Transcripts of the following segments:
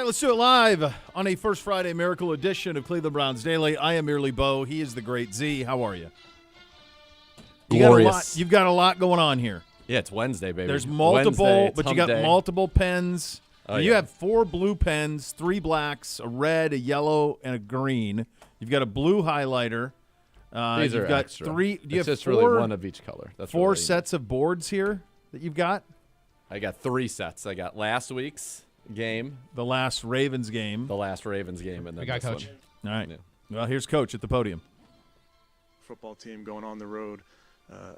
Let's do it live on a First Friday Miracle edition of Cleveland Browns Daily. I am Merely Bo. He is the great Z. How are you? Glorious. You've got a lot going on here. Yeah, it's Wednesday, baby. There's multiple, Wednesday, but you got multiple pens. Oh, you yeah. have 4 blue pens, 3 blacks, a red, a yellow, and a green. You've got a blue highlighter. These you've are got extra. 3. Do you It's have just 4, really one of each color. That's 4 really sets of boards here that you've got? I got 3 sets. I got last week's game, The last Ravens game. the last Ravens game, and then We got this Coach. one. All right. Yeah. Well, here's Coach at the podium. Football team going on the road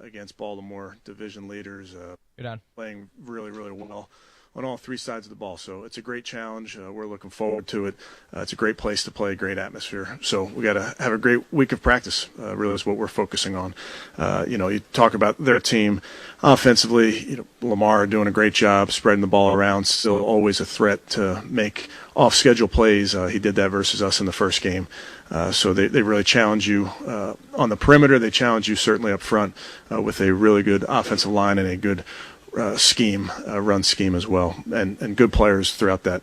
against Baltimore, division leaders, You're done. playing really, really well on all 3 sides of the ball. So it's a great challenge. We're looking forward to it. It's a great place to play, great atmosphere. So we got to have a great week of practice, really is what we're focusing on. You talk about their team offensively, Lamar doing a great job spreading the ball around, still always a threat to make off-schedule plays. He did that versus us in the first game. So they really challenge you on the perimeter. They challenge you certainly up front with a really good offensive line and a good run scheme as well, and good players throughout that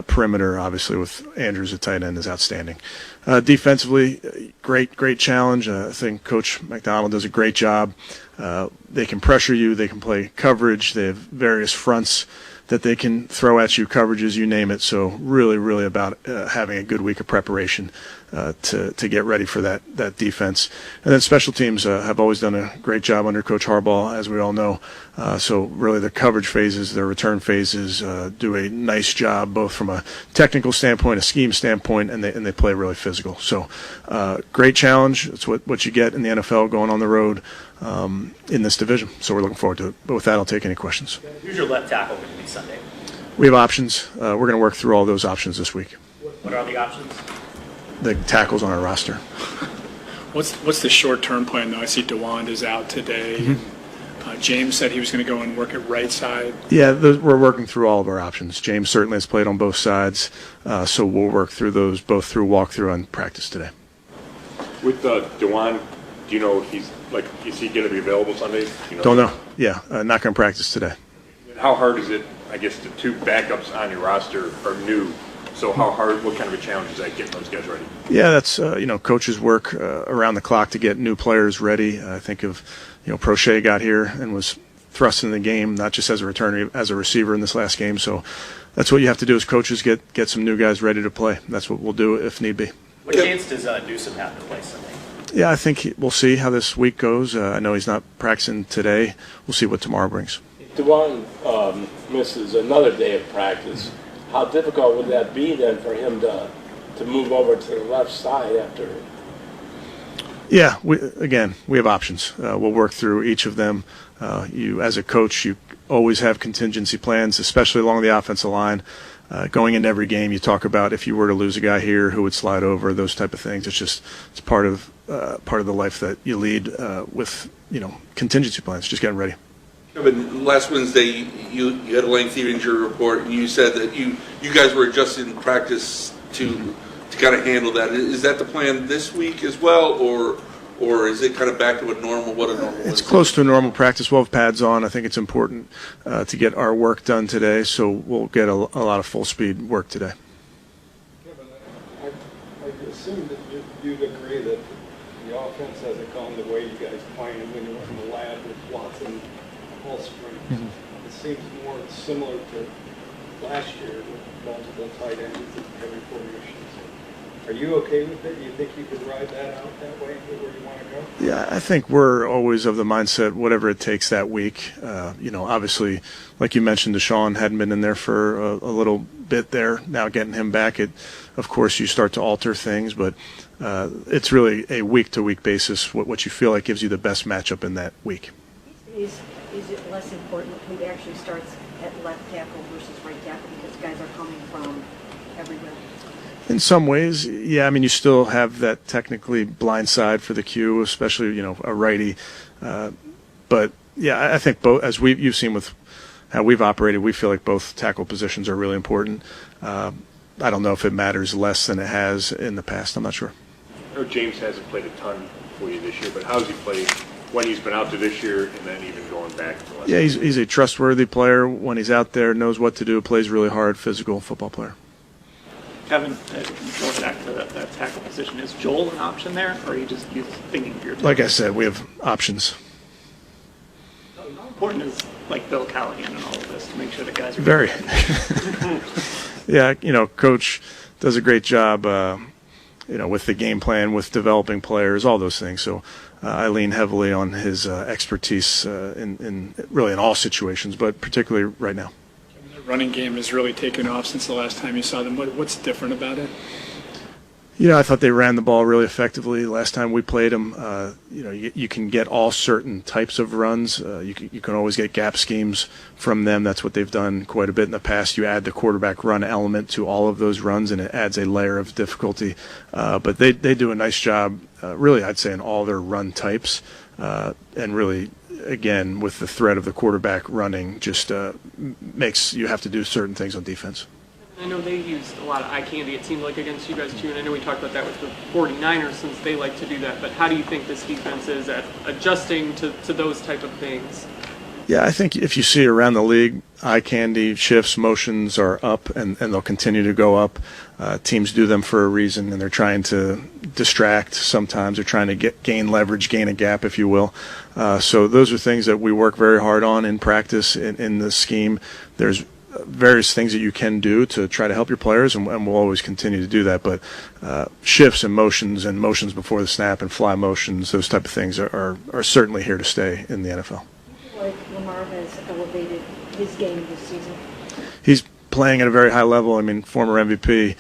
perimeter. Obviously, with Andrews at tight end is outstanding. Defensively, great challenge. I think Coach McDonald does a great job. They can pressure you. They can play coverage. They have various fronts that they can throw at you, coverages, you name it. So really about having a good week of preparation to get ready for that defense. And then special teams have always done a great job under Coach Harbaugh, as we all know. So really the coverage phases, the return phases do a nice job, both from a technical standpoint, a scheme standpoint, and they play really physical. So great challenge. It's what you get in the NFL going on the road in this division. So we're looking forward to it. But with that, I'll take any questions. Who's your left tackle going to be Sunday? We have options. We're going to work through all those options this week. What are the options? The tackles on our roster. What's the short-term plan, though? I see DeWand is out today. Mm-hmm. James said he was going to go and work at right side. Yeah, we're working through all of our options. James certainly has played on both sides, so we'll work through those both through walkthrough and practice today. With DeWand, do you know if is he going to be available Sunday? Don't know. Yeah, not going to practice today. How hard is it, I guess, the 2 backups on your roster are new, so how hard, what kind of a challenge is that getting those guys ready? Yeah, that's, coaches work around the clock to get new players ready. I think of, Prochet got here and was thrust in the game, not just as a returner, as a receiver in this last game. So that's what you have to do as coaches, get some new guys ready to play. That's what we'll do if need be. What chance does Newsom have to play Sunday? Yeah, I think we'll see how this week goes. I know he's not practicing today. We'll see what tomorrow brings. DeWand misses another day of practice. How difficult would that be then for him to move over to the left side after? Yeah, we have options. We'll work through each of them. You, as a coach, you always have contingency plans, especially along the offensive line. Going into every game, you talk about if you were to lose a guy here, who would slide over, those type of things. It's part of the life that you lead with contingency plans. Just getting ready. Yeah, but last Wednesday, you had a lengthy injury report, and you said that you guys were adjusting practice to kind of handle that. Is that the plan this week as well, or is it kind of back to what a normal It's close to a normal practice. We'll have pads on. I think it's important to get our work done today, so we'll get a lot of full-speed work today. Yeah, but I assume that you'd agree that the offense hasn't gone the way you guys planned when you were in the lab with Watson all spring. It seems more similar to last year with multiple tight ends and heavy formations. Are you okay with it? You think you could ride that out that way and get where you want to go? Yeah, I think we're always of the mindset, whatever it takes that week. Obviously, like you mentioned, Deshaun hadn't been in there for a little bit there. Now getting him back, of course, you start to alter things, but it's really a week-to-week basis, what you feel like gives you the best matchup in that week. Is it less important who actually starts at left tackle versus right tackle because guys are coming from everywhere? In some ways, yeah. I mean, you still have that technically blind side for the Q, especially a righty. But yeah, I think both, as you've seen with how we've operated, we feel like both tackle positions are really important. I don't know if it matters less than it has in the past. I'm not sure. I know James hasn't played a ton for you this year, but how's he played when he's been out there this year and then even going back? Yeah, he's a trustworthy player when he's out there, knows what to do, plays really hard, physical football player. Kevin, going back to that tackle position, is Joel an option there, or are you thinking of your? Like I said, we have options. How important is like Bill Callahan and all of this to make sure that guys are Very. Yeah, Coach does a great job, with the game plan, with developing players, all those things. So I lean heavily on his expertise in really in all situations, but particularly right now. The running game has really taken off since the last time you saw them. What's different about it? I thought they ran the ball really effectively last time we played them. You can get all certain types of runs. You can always get gap schemes from them. That's what they've done quite a bit in the past. You add the quarterback run element to all of those runs, and it adds a layer of difficulty. But they do a nice job, really, I'd say, in all their run types. And really, again, with the threat of the quarterback running, just makes you have to do certain things on defense. I know they used a lot of eye candy, it seemed like, against you guys too, and I know we talked about that with the 49ers since they like to do that, but how do you think this defense is at adjusting to those type of things? Yeah, I think if you see around the league, eye candy, shifts, motions are up, and they'll continue to go up. Teams do them for a reason, and they're trying to distract sometimes. They're trying to gain leverage, gain a gap, if you will. So those are things that we work very hard on in practice, in the scheme. There's various things that you can do to try to help your players, and we'll always continue to do that. But shifts and motions before the snap and fly motions, those type of things are certainly here to stay in the NFL. Like Lamar has elevated his game this season. He's playing at a very high level. I mean, former MVP,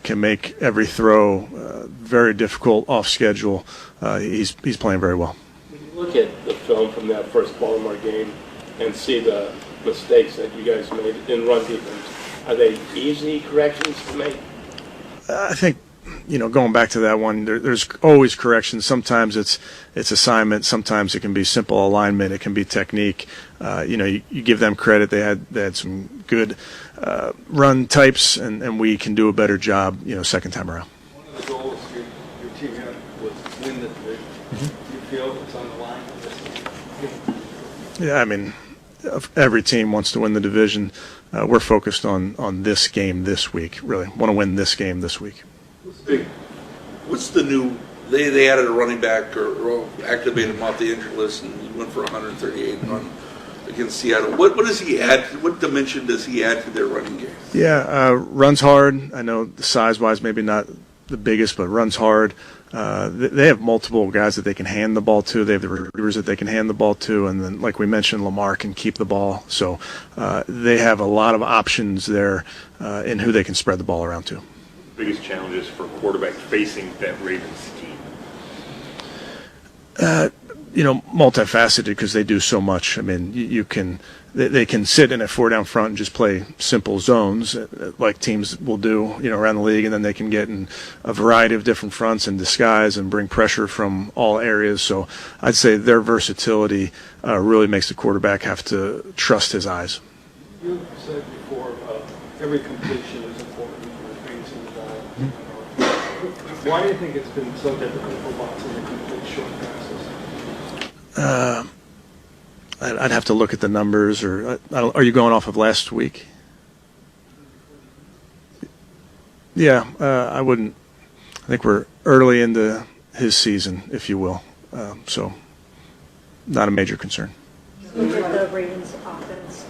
can make every throw very difficult, off schedule. He's playing very well. When you look at the film from that first Baltimore game and see the mistakes that you guys made in run defense, are they easy corrections to make? I think, going back to that one, there's always corrections. Sometimes it's assignment. Sometimes it can be simple alignment. It can be technique. You give them credit. They had some good run types, and we can do a better job, second time around. One of the goals your team had was win the division. Do you feel it's on the line for this game? Yeah, I mean, every team wants to win the division. We're focused on this game this week, really. Want to win this game this week. What's the new? They added a running back or activated him off the injured list, and he went for 138 run against Seattle. What does he add? What dimension does he add to their running game? Yeah, runs hard. I know size-wise maybe not the biggest, but runs hard. They have multiple guys that they can hand the ball to. They have the receivers that they can hand the ball to, and then, like we mentioned, Lamar can keep the ball. So they have a lot of options there in who they can spread the ball around to. Biggest challenges for quarterback facing that Ravens team? Multifaceted, because they do so much. I mean, they can sit in a 4-down front and just play simple zones like teams will do, around the league, and then they can get in a variety of different fronts and disguise and bring pressure from all areas. So I'd say their versatility really makes the quarterback have to trust his eyes. You said before every completion is important for facing the guy. Why do you think it's been so difficult for Watson to complete short passes? I'd have to look at the numbers, or are you going off of last week? Yeah, I wouldn't. I think we're early into his season, if you will, so not a major concern. Looking at the Ravens offense,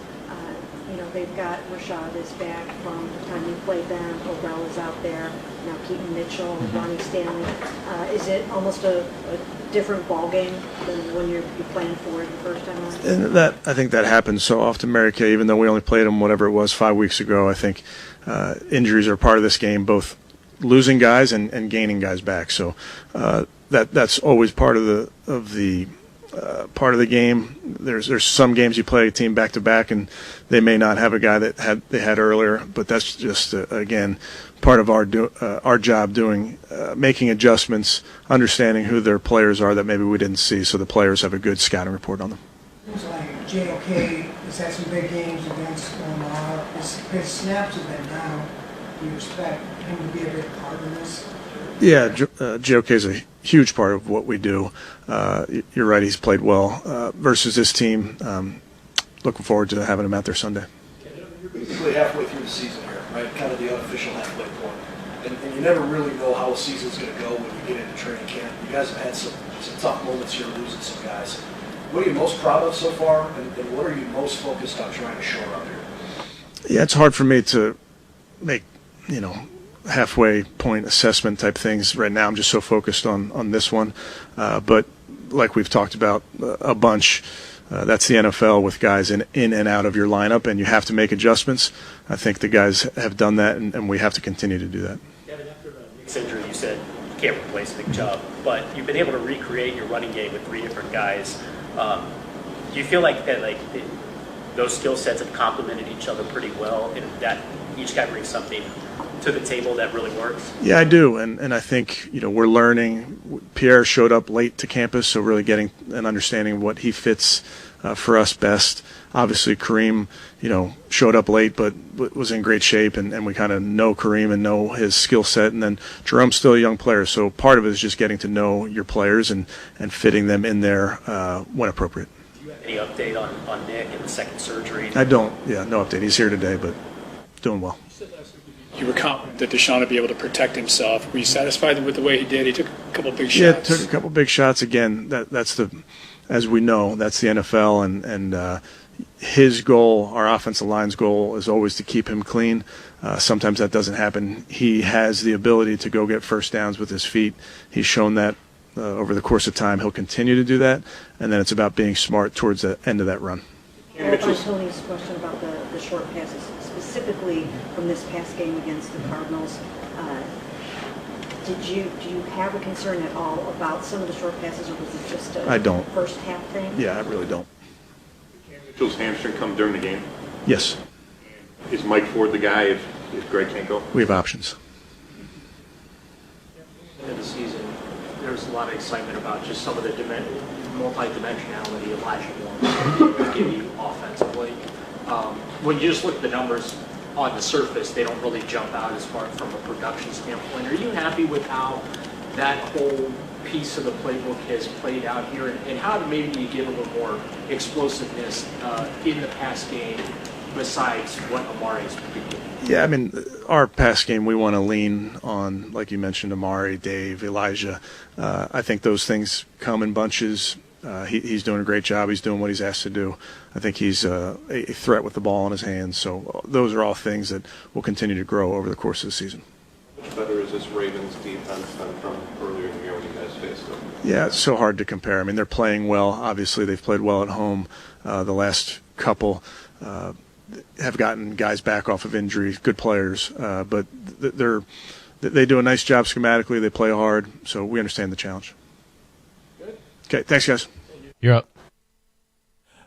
they've got Rashad is back from the time we played them. Odell is out there. Now Keaton Mitchell, Ronnie Stanley. Is it almost a different ball game than when you're playing for it the first time around? And I think that happens so often, Mary Kay. Even though we only played them, whatever it was, 5 weeks ago, I think injuries are part of this game, both losing guys and gaining guys back. So that's always part of the game. There's some games you play a team back to back, and they may not have a guy that they had earlier, but that's just again part of our job doing making adjustments, understanding who their players are that maybe we didn't see, so the players have a good scouting report on them. Seems like JOK has had some big games against Lamar. His snaps have been down. Do you expect him to be a big part of this? Yeah, JOK is a huge part of what we do. You're right, he's played well versus this team. Looking forward to having him out there Sunday. You're basically halfway through the season here, right? Kind of the unofficial halfway point. you never really know how a season's going to go when you get into training camp. You guys have had some tough moments here losing some guys. What are you most proud of so far, and what are you most focused on trying to shore up here? Yeah, it's hard for me to make, halfway point assessment type things right now. I'm just so focused on this one. But like we've talked about a bunch, that's the NFL with guys in and out of your lineup, and you have to make adjustments. I think the guys have done that, and we have to continue to do that. Devin, after the Knicks injury, you said you can't replace Nick Chubb, but you've been able to recreate your running game with 3 different guys. Do you feel like that, those skill sets have complemented each other pretty well, and that each guy brings something to the table that really works? Yeah, I do, and I think we're learning. Pierre showed up late to campus, so really getting an understanding of what he fits for us best. Obviously, Kareem, showed up late, but was in great shape, and we kind of know Kareem and know his skill set. And then Jerome's still a young player, so part of it is just getting to know your players and fitting them in there when appropriate. Do you have any update on Nick and the second surgery? I don't. Yeah, no update. He's here today, but doing well. You were confident that Deshaun would be able to protect himself. Were you satisfied with the way he did? He took a couple big shots. Yeah, took a couple big shots. Again, that's as we know, that's the NFL, and his goal, our offensive line's goal, is always to keep him clean. Sometimes that doesn't happen. He has the ability to go get first downs with his feet. He's shown that over the course of time. He'll continue to do that, and then it's about being smart towards the end of that run. On Tony's question about the short passes, specifically from this past game against the Cardinals, do you have a concern at all about some of the short passes, or was it just I don't. First half thing? Yeah, I really don't. Mitchell's hamstring come during the game? Yes. Is Mike Ford the guy if Greg can't go? We have options. End of the season, there's a lot of excitement about just some of the multi-dimensionality Elijah wants to give you offensively. When you just look at the numbers on the surface, they don't really jump out as far from a production standpoint. Are you happy with how that whole piece of the playbook has played out here, and how maybe do you get a little more explosiveness in the pass game besides what Amari's doing? Yeah, I mean, our pass game, we want to lean on, like you mentioned, Amari, Dave, Elijah. I think those things come in bunches. He's doing a great job. He's doing what he's asked to do. I think he's a threat with the ball in his hands. So those are all things that will continue to grow over the course of the season. Much better is this Ravens defense than from earlier in the year when you guys faced them? Yeah, it's so hard to compare. I mean, they're playing well. Obviously, they've played well at home. The last couple have gotten guys back off of injury, good players. But they do a nice job schematically. They play hard. So we understand the challenge. Okay, thanks, guys. You're up.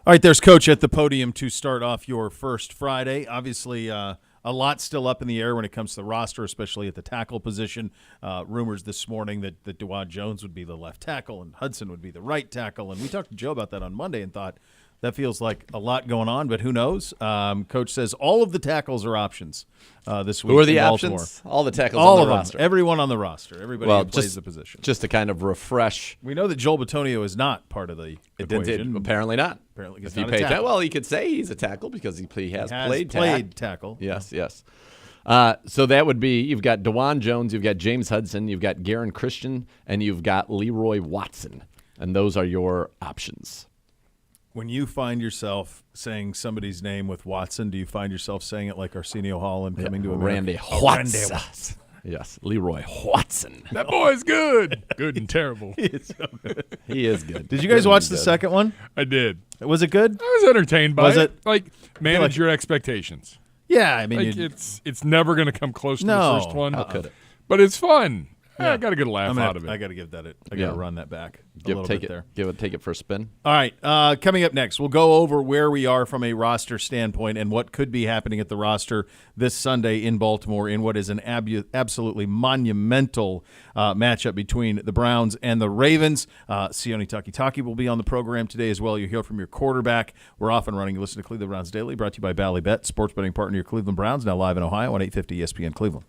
All right, there's Coach at the podium to start off your first Friday. Obviously, a lot still up in the air when it comes to the roster, especially at the tackle position. Rumors this morning that Dwan Jones would be the left tackle and Hudson would be the right tackle. And we talked to Joe about that on Monday and thought that feels like a lot going on, but who knows? Coach says all of the tackles are options this week. Who are the in Baltimore. options? All the tackles all on the of them. roster. Everyone on the roster. Everybody who plays the position. Just to kind of refresh. We know that Joel Bitonio is not part of the equation. Apparently not. Apparently if he's not a tackle. Well, he could say he's a tackle because he has played tackle. Yes, yes. So that would be, you've got Dwan Jones, you've got James Hudson, you've got Garen Christian, and you've got Leroy Watson. And those are your options. When you find yourself saying somebody's name with Watson, do you find yourself saying it like Arsenio Hall and Coming to America? Randy Watson. Yes, Leroy Watson. That boy's good. Good and terrible. He is so good. He is good. Did you guys watch the second one? I did. Was it good? I was entertained by it. Like, manage your expectations. Yeah, I mean, like it's never going to come close to the first one. How could it? But it's fun. Yeah. I got a good laugh out of it. I got to give that I got to run that back a little take bit it, there. Take it for a spin. All right, coming up next, we'll go over where we are from a roster standpoint and what could be happening at the roster this Sunday in Baltimore in what is an absolutely monumental matchup between the Browns and the Ravens. Sione Takitaki will be on the program today as well. You'll hear from your quarterback. We're off and running. You listen to Cleveland Browns Daily, brought to you by Bally Bet, sports betting partner of your Cleveland Browns, now live in Ohio on 850 ESPN Cleveland.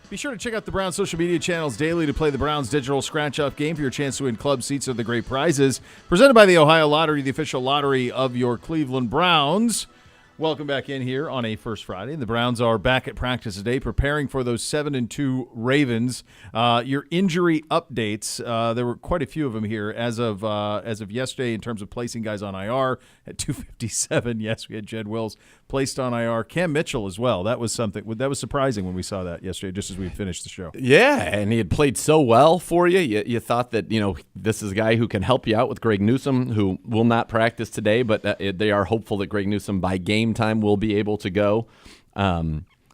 Be sure to check out the Browns social media channels daily to play the Browns digital scratch-off game for your chance to win club seats or the great prizes. Presented by the Ohio Lottery, the official lottery of your Cleveland Browns. Welcome back in here on a First Friday. The Browns are back at practice today, preparing for those 7-2 Ravens. Your injury updates, there were quite a few of them here as of yesterday in terms of placing guys on IR at 2:57. Yes, we had Jed Wills placed on IR. Cam Mitchell as well. That was something that was surprising when we saw that yesterday, just as we finished the show. Yeah, and he had played so well for you. You thought that, this is a guy who can help you out with Greg Newsome, who will not practice today, but they are hopeful that Greg Newsome by game time will be able to go.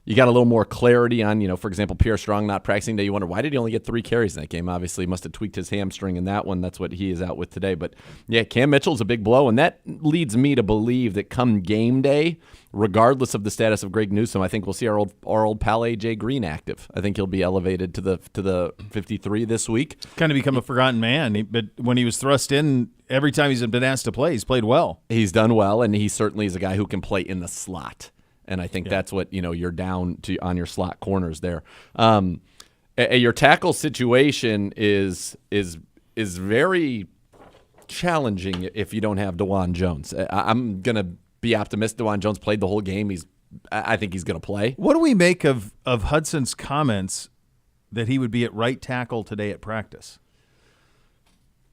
You got a little more clarity on, for example, Pierre Strong not practicing today. You wonder, why did he only get 3 carries in that game? Obviously, he must have tweaked his hamstring in that one. That's what he is out with today. But, yeah, Cam Mitchell's a big blow, and that leads me to believe that come game day, regardless of the status of Greg Newsome, I think we'll see our old pal A.J. Green active. I think he'll be elevated to the 53 this week. Kind of become a forgotten man, but when he was thrust in, every time he's been asked to play, he's played well. He's done well, and he certainly is a guy who can play in the slot. And I think that's what you're down to on your slot corners there. Your tackle situation is very challenging if you don't have DeJuan Jones. I'm gonna be optimistic. DeJuan Jones played the whole game. I think he's gonna play. What do we make of Hudson's comments that he would be at right tackle today at practice?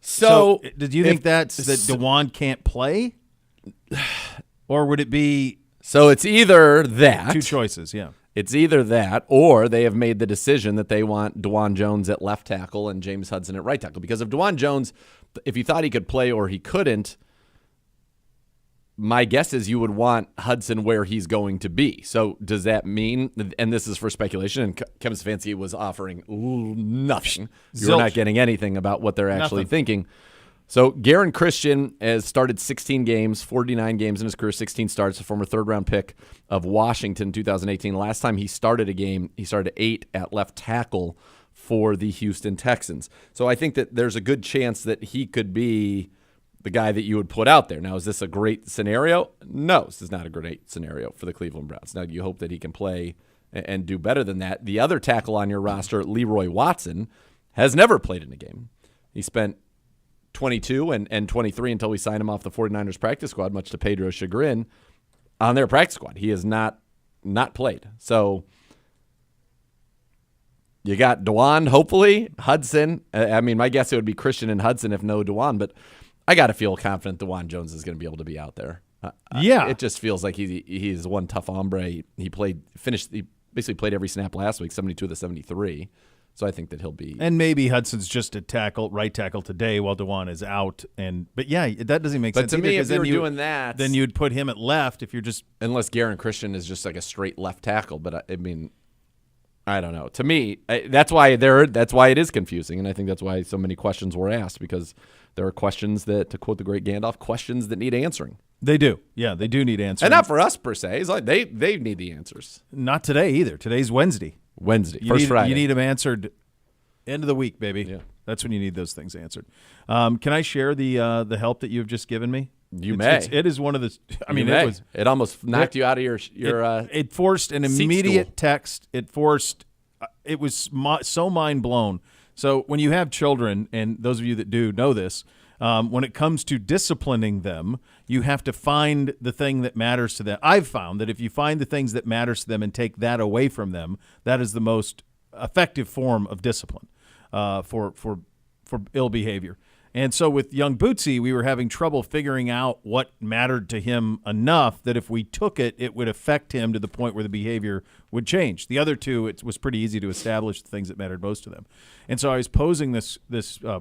So did you think that DeJuan can't play, or would it be? So it's either that. 2 choices, yeah. It's either that, or they have made the decision that they want DeJuan Jones at left tackle and James Hudson at right tackle. Because if DeJuan Jones, if you thought he could play or he couldn't, my guess is you would want Hudson where he's going to be. So does that mean, and this is for speculation, and Kevin Stefanski was offering nothing. You're not getting anything about what they're actually thinking. So Garen Christian has started 16 games, 49 games in his career, 16 starts, a former third-round pick of Washington in 2018. Last time he started a game, he started 8 at left tackle for the Houston Texans. So I think that there's a good chance that he could be the guy that you would put out there. Now, is this a great scenario? No, this is not a great scenario for the Cleveland Browns. Now, you hope that he can play and do better than that. The other tackle on your roster, Leroy Watson, has never played in a game. He spent 22 and 23 until we signed him off the 49ers practice squad, much to Pedro's chagrin, on their practice squad. He has not played. So you got DeJuan, hopefully, Hudson. I mean, my guess it would be Christian and Hudson if no DeJuan, but I got to feel confident DeJuan Jones is going to be able to be out there. It just feels like he's one tough hombre. He basically played every snap last week, 72 of the 73. So I think that he'll be. And maybe Hudson's just a right tackle today while DeJuan is out. But yeah, that doesn't make sense. But to me, if you were doing that, then you'd put him at left if you're just. Unless Garen Christian is just like a straight left tackle. But I mean, I don't know. To me, that's why it is confusing, and I think that's why so many questions were asked, because there are questions that, to quote the great Gandalf, questions that need answering. They do. Yeah, they do need answers. And not for us per se. It's like they need the answers. Not today either. Today's Wednesday. First Friday. You need them answered end of the week, baby. Yeah. That's when you need those things answered. Can I share the help that you've just given me? It is one of the. I mean, it almost knocked you out of your. It forced an immediate text. It was so mind blown. So when you have children, and those of you that do know this, when it comes to disciplining them, you have to find the thing that matters to them. I've found that if you find the things that matters to them and take that away from them, that is the most effective form of discipline for ill behavior. And so with young Bootsy, we were having trouble figuring out what mattered to him enough that if we took it, it would affect him to the point where the behavior would change. The other two, it was pretty easy to establish the things that mattered most to them. And so I was posing this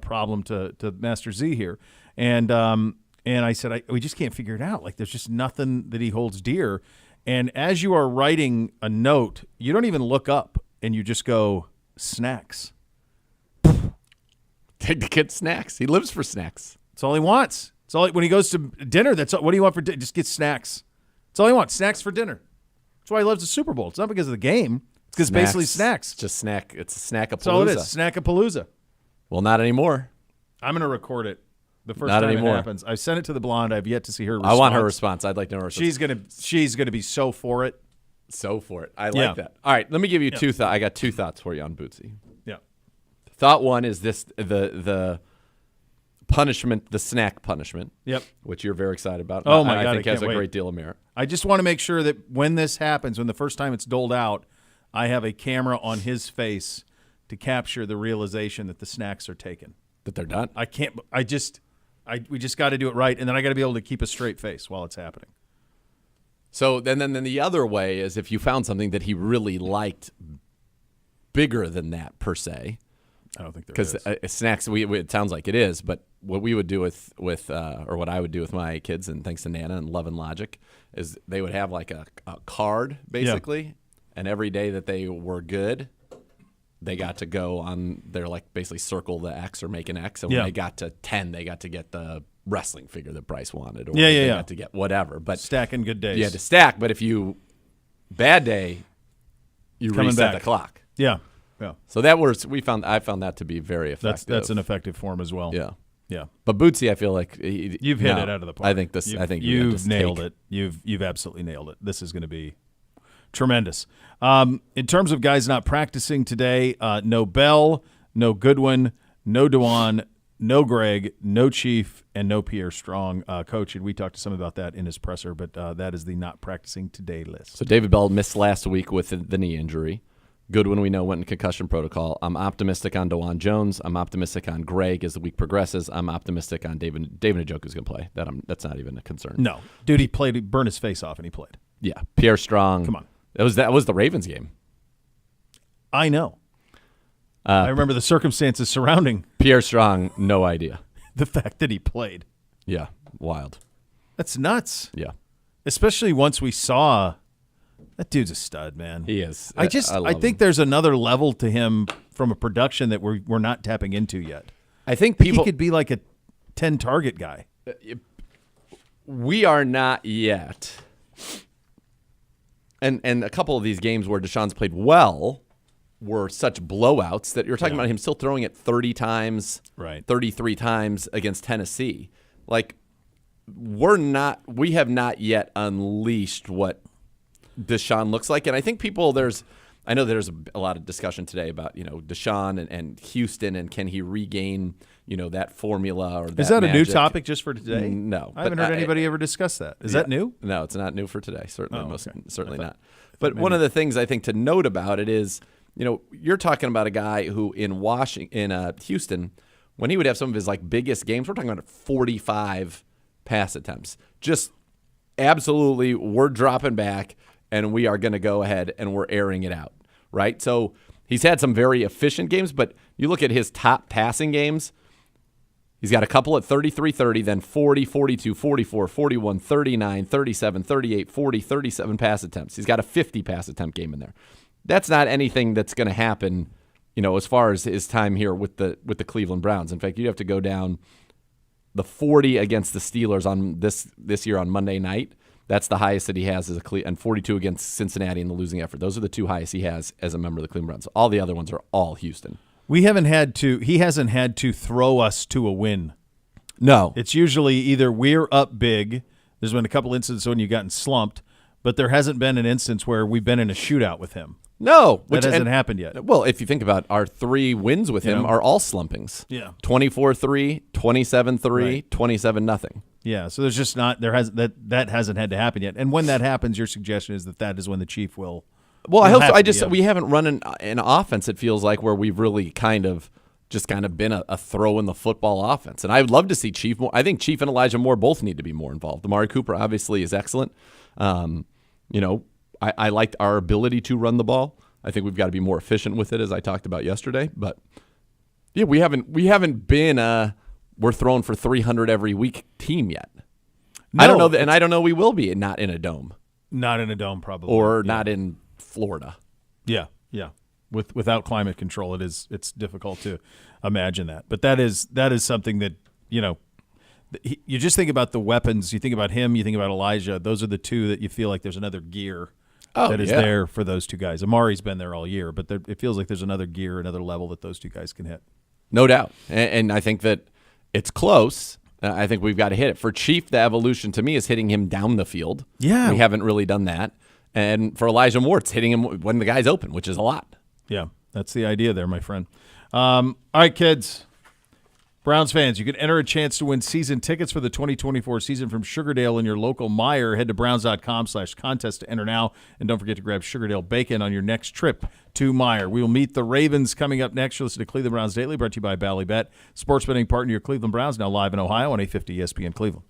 problem to Master Z here, and I said, we just can't figure it out. Like, there's just nothing that he holds dear. And as you are writing a note, you don't even look up, and you just go, snacks. Take the kid snacks. He lives for snacks. That's all he wants. When he goes to dinner, what do you want for dinner? Just get snacks. That's all he wants, snacks for dinner. That's why he loves the Super Bowl. It's not because of the game. It's because basically snacks. It's just snack. It's a snack-a-palooza. That's all it is, snack-a-palooza. Well, not anymore. I'm going to record it the first time it happens. I sent it to the blonde. I've yet to see her response. I want her response. I'd like to know her response. She's gonna be so for it. So for it. I like that. All right, let me give you two thoughts. I got two thoughts for you on Bootsy. Yeah. Thought one is this: the punishment, the snack punishment. Yep. Which you're very excited about. Oh my God, I think has a wait. great deal of merit. I just want to make sure that when this happens, when the first time it's doled out, I have a camera on his face to capture the realization that the snacks are taken. That they're done. I can't. We just got to do it right, and then I got to be able to keep a straight face while it's happening. So then the other way is if you found something that he really liked bigger than that per se. I don't think there is. Because snacks, it sounds like it is, but what we would do with or what I would do with my kids, and thanks to Nana and Love and Logic, is they would have like a card basically, and every day that they were good, they got to go on. They're like basically circle the X or make an X, and when they got to 10, they got to get the wrestling figure that Bryce wanted, or they got to get whatever. But stacking good days. You had to stack, but if you bad day, you reset the clock. Yeah. Yeah. So that was I found that to be very effective. That's an effective form as well. Yeah. Yeah. But Bootsy, I feel like you've hit it out of the park. I think you've nailed it. You've absolutely nailed it. This is going to be tremendous. In terms of guys not practicing today, no Bell, no Goodwin, no Dewan, no Greg, no Chief, and no Pierre Strong. Coach, and we talked to some about that in his presser, but that is the not practicing today list. So David Bell missed last week with the knee injury. Goodwin, we know, went in concussion protocol. I'm optimistic on DeJuan Jones. I'm optimistic on Greg as the week progresses. I'm optimistic on David Njoku's going to play. That's not even a concern. No. Dude, he played. He burned his face off, and he played. Yeah. Pierre Strong. Come on. That was the Ravens game. I know. I remember the circumstances surrounding Pierre Strong, no idea. The fact that he played. Yeah, wild. That's nuts. Yeah. Especially once we saw that dude's a stud, man. He is. I think there's another level to him from a production that we're not tapping into yet. I think he could be like a 10 target guy. We are not yet. And a couple of these games where Deshaun's played well were such blowouts that you're talking about him still throwing it 30 times, 33 times against Tennessee. Like, we have not yet unleashed what Deshaun looks like. And I think I know there's a lot of discussion today about, Deshaun and Houston and can he regain, that formula or that Is that magic. a new topic just for today? No. I haven't heard anybody ever discuss that. Is that new? No, it's not new for today. Certainly not. But maybe. One of the things I think to note about it is, you're talking about a guy who in Houston, when he would have some of his like biggest games, we're talking about 45 pass attempts. Just absolutely, we're dropping back and we are going to go ahead and we're airing it out, right? So he's had some very efficient games, but you look at his top passing games, he's got a couple at 33-30, then 40, 42, 44, 41, 39, 37, 38, 40, 37 pass attempts. He's got a 50 pass attempt game in there. That's not anything that's going to happen, as far as his time here with the Cleveland Browns. In fact, you'd have to go down the 40 against the Steelers on this year on Monday night. That's the highest that he has and 42 against Cincinnati in the losing effort. Those are the two highest he has as a member of the Cleveland Browns. All the other ones are all Houston. He hasn't had to throw us to a win. No. It's usually either we're up big. There's been a couple instances when you've gotten slumped, but there hasn't been an instance where we've been in a shootout with him. No. That hasn't happened yet. Well, if you think about our 3 wins with him are all slumpings. Yeah. 24-3, 27-3, 27-0. Yeah, so there's just not that hasn't had to happen yet. And when that happens, your suggestion is that is when the Chief will. Well, I hope so. We haven't run an offense. It feels like where we've really kind of been a throw in the football offense. And I would love to see Chief more. I think Chief and Elijah Moore both need to be more involved. Amari Cooper obviously is excellent. I liked our ability to run the ball. I think we've got to be more efficient with it, as I talked about yesterday. But yeah, we haven't been we're throwing for 300 every week team yet. No, I don't know, and I don't know we will be not in a dome. Not in a dome, probably, or not in Florida. Yeah. Without climate control, it's difficult to imagine that. But that is something that you just think about the weapons. You think about him. You think about Elijah. Those are the two that you feel like there's another gear that is there for those two guys. Amari's been there all year, but it feels like there's another gear, another level that those two guys can hit. No doubt, and I think that it's close. I think we've got to hit it. For Chief, the evolution to me is hitting him down the field. Yeah. We haven't really done that. And for Elijah Moore, it's hitting him when the guy's open, which is a lot. Yeah, that's the idea there, my friend. All right, kids. Browns fans, you can enter a chance to win season tickets for the 2024 season from Sugardale in your local Meijer. Head to browns.com/contest to enter now. And don't forget to grab Sugardale Bacon on your next trip to Meijer. We will meet the Ravens coming up next. You'll listen to Cleveland Browns Daily, brought to you by Ballybet. Sports betting partner, your Cleveland Browns, now live in Ohio on 850 ESPN Cleveland.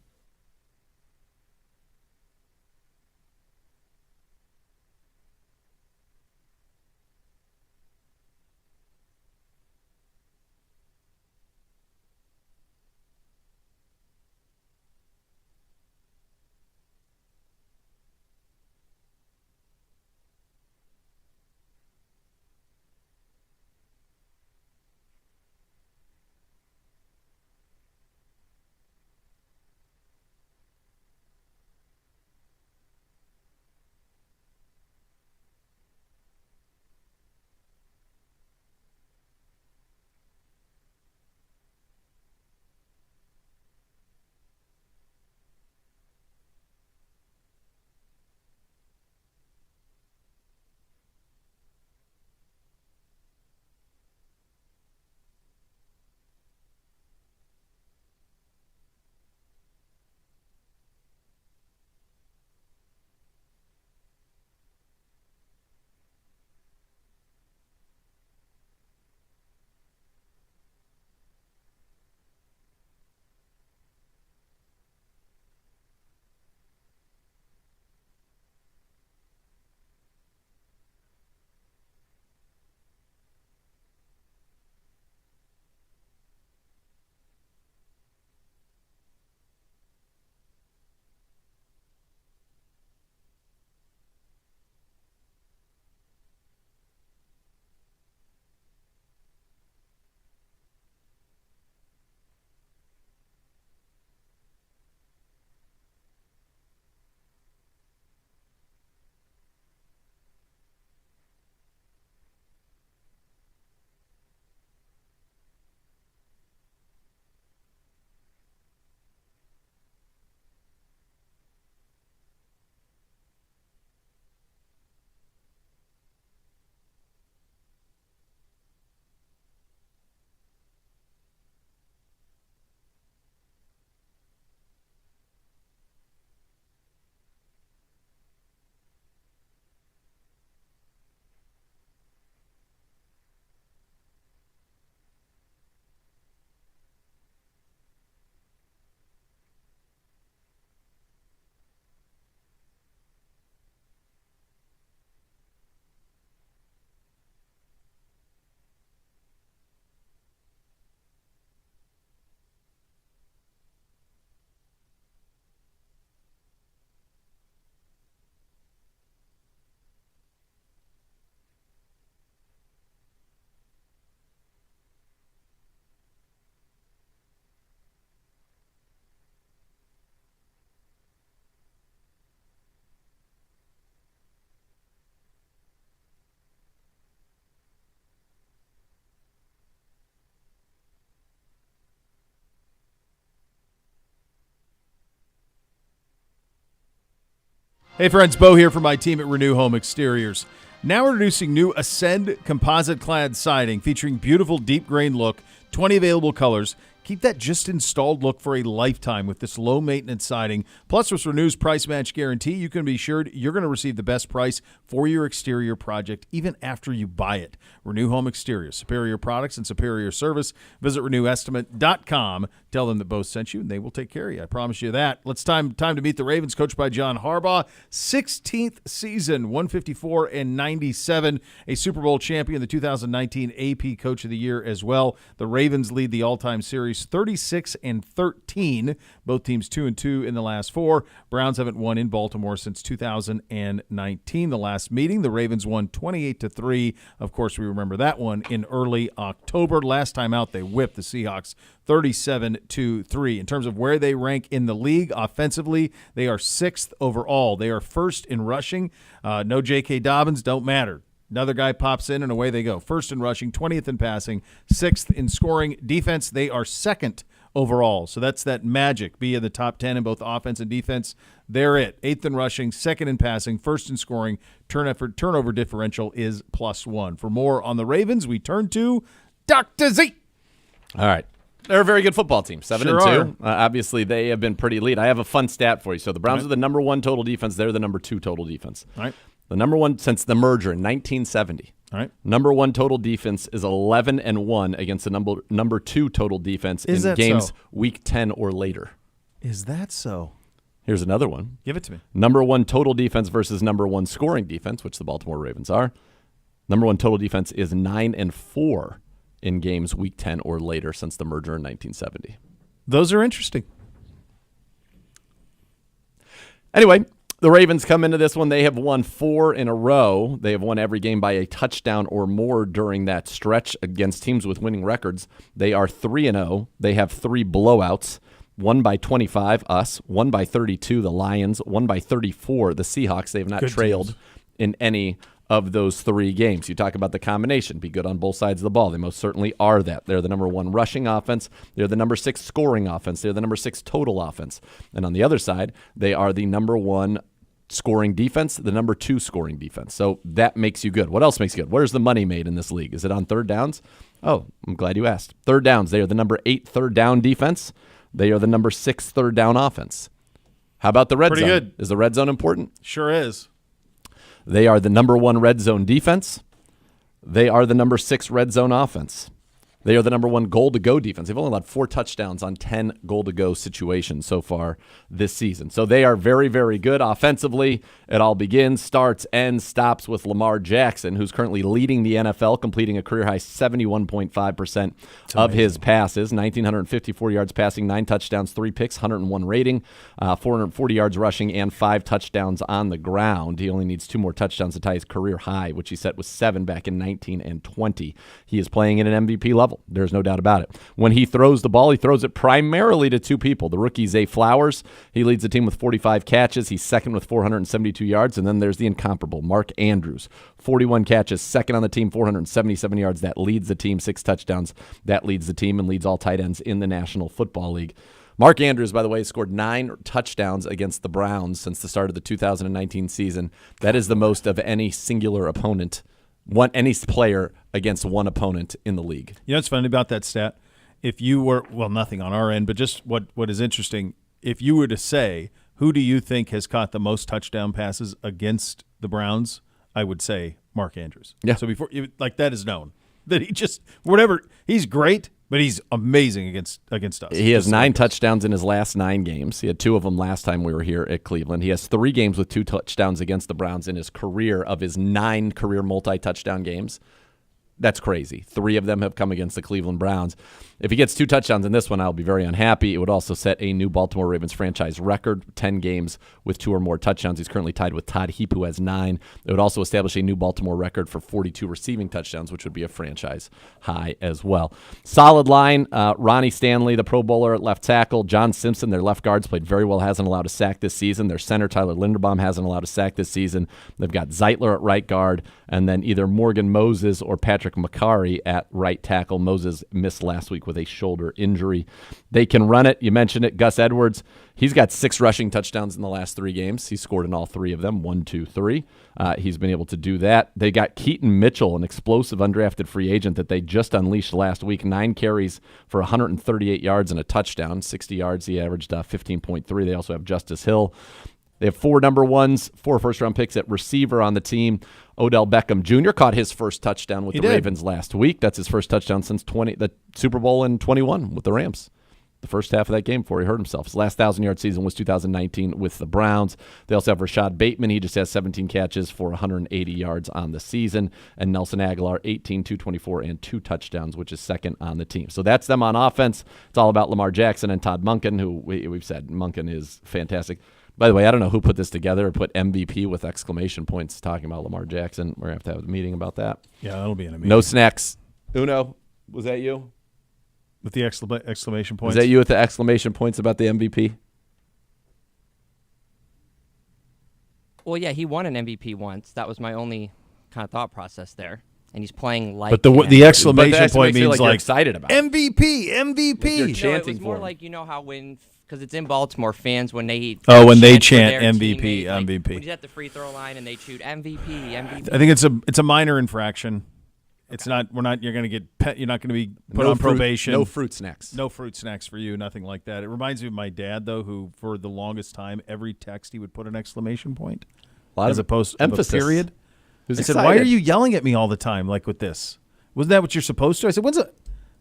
Hey friends, Bo here from my team at Renew Home Exteriors. Now introducing new Ascend composite clad siding featuring beautiful deep grain look, 20 available colors. Keep that just installed look for a lifetime with this low maintenance siding. Plus, with Renew's price match guarantee, you can be sure you're going to receive the best price for your exterior project even after you buy it. Renew Home Exteriors, superior products and superior service. Visit renewestimate.com. Tell them that Bo sent you, and they will take care of you. I promise you that. Let's time to meet the Ravens, coached by John Harbaugh. 16th season, 154-97. A Super Bowl champion, the 2019 AP Coach of the Year as well. The Ravens lead the all-time series 36-13. Both teams 2-2 in the last four. Browns haven't won in Baltimore since 2019. The last meeting, the Ravens won 28-3. Of course, we remember that one in early October. Last time out, they whipped the Seahawks 37-3. In terms of where they rank in the league offensively, they are 6th overall. They are 1st in rushing. No J.K. Dobbins, don't matter. Another guy pops in, and away they go. 1st in rushing, 20th in passing, 6th in scoring. Defense, they are 2nd overall. So that's that magic. Be in the top 10 in both offense and defense. They're it. 8th in rushing, 2nd in passing, 1st in scoring. Turnover differential is +1. For more on the Ravens, we turn to Dr. Z. All right. They're a very good football team, 7-2. Sure Obviously, they have been pretty elite. I have a fun stat for you. So the Browns are the number 1 total defense. They're the number 2 total defense. All right. The number 1 since the merger in 1970. All right. Number 1 total defense is 11-1 against the number 2 total defense Is in that games so? week 10 or later. Is that so? Here's another one. Give it to me. Number 1 total defense versus number 1 scoring defense, which the Baltimore Ravens are. Number 1 total defense is 9-4 in games week 10 or later since the merger in 1970. Those are interesting. Anyway, the Ravens come into this one. They have won 4 in a row. They have won every game by a touchdown or more during that stretch against teams with winning records. They are 3-0. They have 3 blowouts. 1 by 25, us. 1 by 32, the Lions. 1 by 34, the Seahawks. They have not trailed in any of those 3 games. You talk about the combination. Be good on both sides of the ball. They most certainly are that. They're the number 1 rushing offense. They're the number 6 scoring offense. They're the number 6 total offense. And on the other side, they are the number 1 scoring defense, the number 2 scoring defense. So that makes you good. What else makes you good? Where's the money made in this league? Is it on third downs? Oh, I'm glad you asked. Third downs. They are the number 8 third down defense. They are the number 6 third down offense. How about the red zone? Pretty good. Is the red zone important? Sure is. They are the number 1 red zone defense. They are the number 6 red zone offense. They are the number 1 goal-to-go defense. They've only allowed 4 touchdowns on 10 goal-to-go situations so far this season. So they are very, very good offensively. It all begins, starts, ends, stops with Lamar Jackson, who's currently leading the NFL, completing a career-high 71.5% of his passes, 1,954 yards passing, 9 touchdowns, 3 picks, 101 rating, 440 yards rushing, and 5 touchdowns on the ground. He only needs 2 more touchdowns to tie his career high, which he set with 7 back in 19 and 20. He is playing at an MVP level. There's no doubt about it. When he throws the ball, he throws it primarily to 2 people. The rookie, Zay Flowers, he leads the team with 45 catches. He's second with 472 yards. And then there's the incomparable Mark Andrews, 41 catches, second on the team, 477 yards. That leads the team, 6 touchdowns. That leads the team and leads all tight ends in the National Football League. Mark Andrews, by the way, scored 9 touchdowns against the Browns since the start of the 2019 season. That is the most of any singular opponent, any player against one opponent in the league. You know what's funny about that stat? If you were, well, nothing on our end, but just what is interesting, if you were to say, who do you think has caught the most touchdown passes against the Browns, I would say Mark Andrews. Yeah. So that is known. That he just, whatever, he's great, but he's amazing against us. He has 9 touchdowns in his last 9 games. He had 2 of them last time we were here at Cleveland. He has 3 games with 2 touchdowns against the Browns in his career of his 9 career multi-touchdown games. That's crazy. 3 of them have come against the Cleveland Browns. If he gets 2 touchdowns in this one, I'll be very unhappy. It would also set a new Baltimore Ravens franchise record, 10 games with 2 or more touchdowns. He's currently tied with Todd Heap, who has 9. It would also establish a new Baltimore record for 42 receiving touchdowns, which would be a franchise high as well. Solid line. Ronnie Stanley, the Pro Bowler at left tackle. John Simpson, their left guards, played very well, hasn't allowed a sack this season. Their center, Tyler Linderbaum, hasn't allowed a sack this season. They've got Zeitler at right guard, and then either Morgan Moses or Patrick McCarry at right tackle. Moses missed last week with a shoulder injury. They can run it. You mentioned it. Gus Edwards, he's got 6 rushing touchdowns in the last 3 games. He scored in all 3 of them, 1, 2, 3. He's been able to do that. They got Keaton Mitchell, an explosive undrafted free agent that they just unleashed last week. 9 carries for 138 yards and a touchdown. 60 yards. He averaged 15.3. They also have Justice Hill. They have 4 number 1s, 4 first-round picks at receiver on the team. Odell Beckham Jr. caught his first touchdown with the Ravens last week. That's his first touchdown since the Super Bowl in 21 with the Rams. The first half of that game before he hurt himself. His last 1,000-yard season was 2019 with the Browns. They also have Rashad Bateman. He just has 17 catches for 180 yards on the season. And Nelson Aguilar, 18, 224, and 2 touchdowns, which is second on the team. So that's them on offense. It's all about Lamar Jackson and Todd Monken, who we've said Monken is fantastic. By the way, I don't know who put this together or put MVP with exclamation points talking about Lamar Jackson. We're going to have a meeting about that. Yeah, that'll be in a meeting. No snacks. Uno, was that you? With the exclamation points? Was that you with the exclamation points about the MVP? Well, yeah, he won an MVP once. That was my only kind of thought process there. and he's playing like. But the exclamation point means like excited about MVP, MVP. You're No, chanting it was more for him. like how when because it's in Baltimore, fans when they when they for chant their MVP, teammate, like, MVP. when he's at the free throw line and they shoot MVP, MVP. I think it's a minor infraction. It's not. You're going to get. You're not going to be put on probation. No fruit snacks. No fruit snacks for you. Nothing like that. It reminds me of my dad, though, who for the longest time, every text he would put an exclamation point, as opposed to emphasis. a period. I said, excited. "Why are you yelling at me all the time like with this? Wasn't that what you're supposed to?" I said, "When's it?"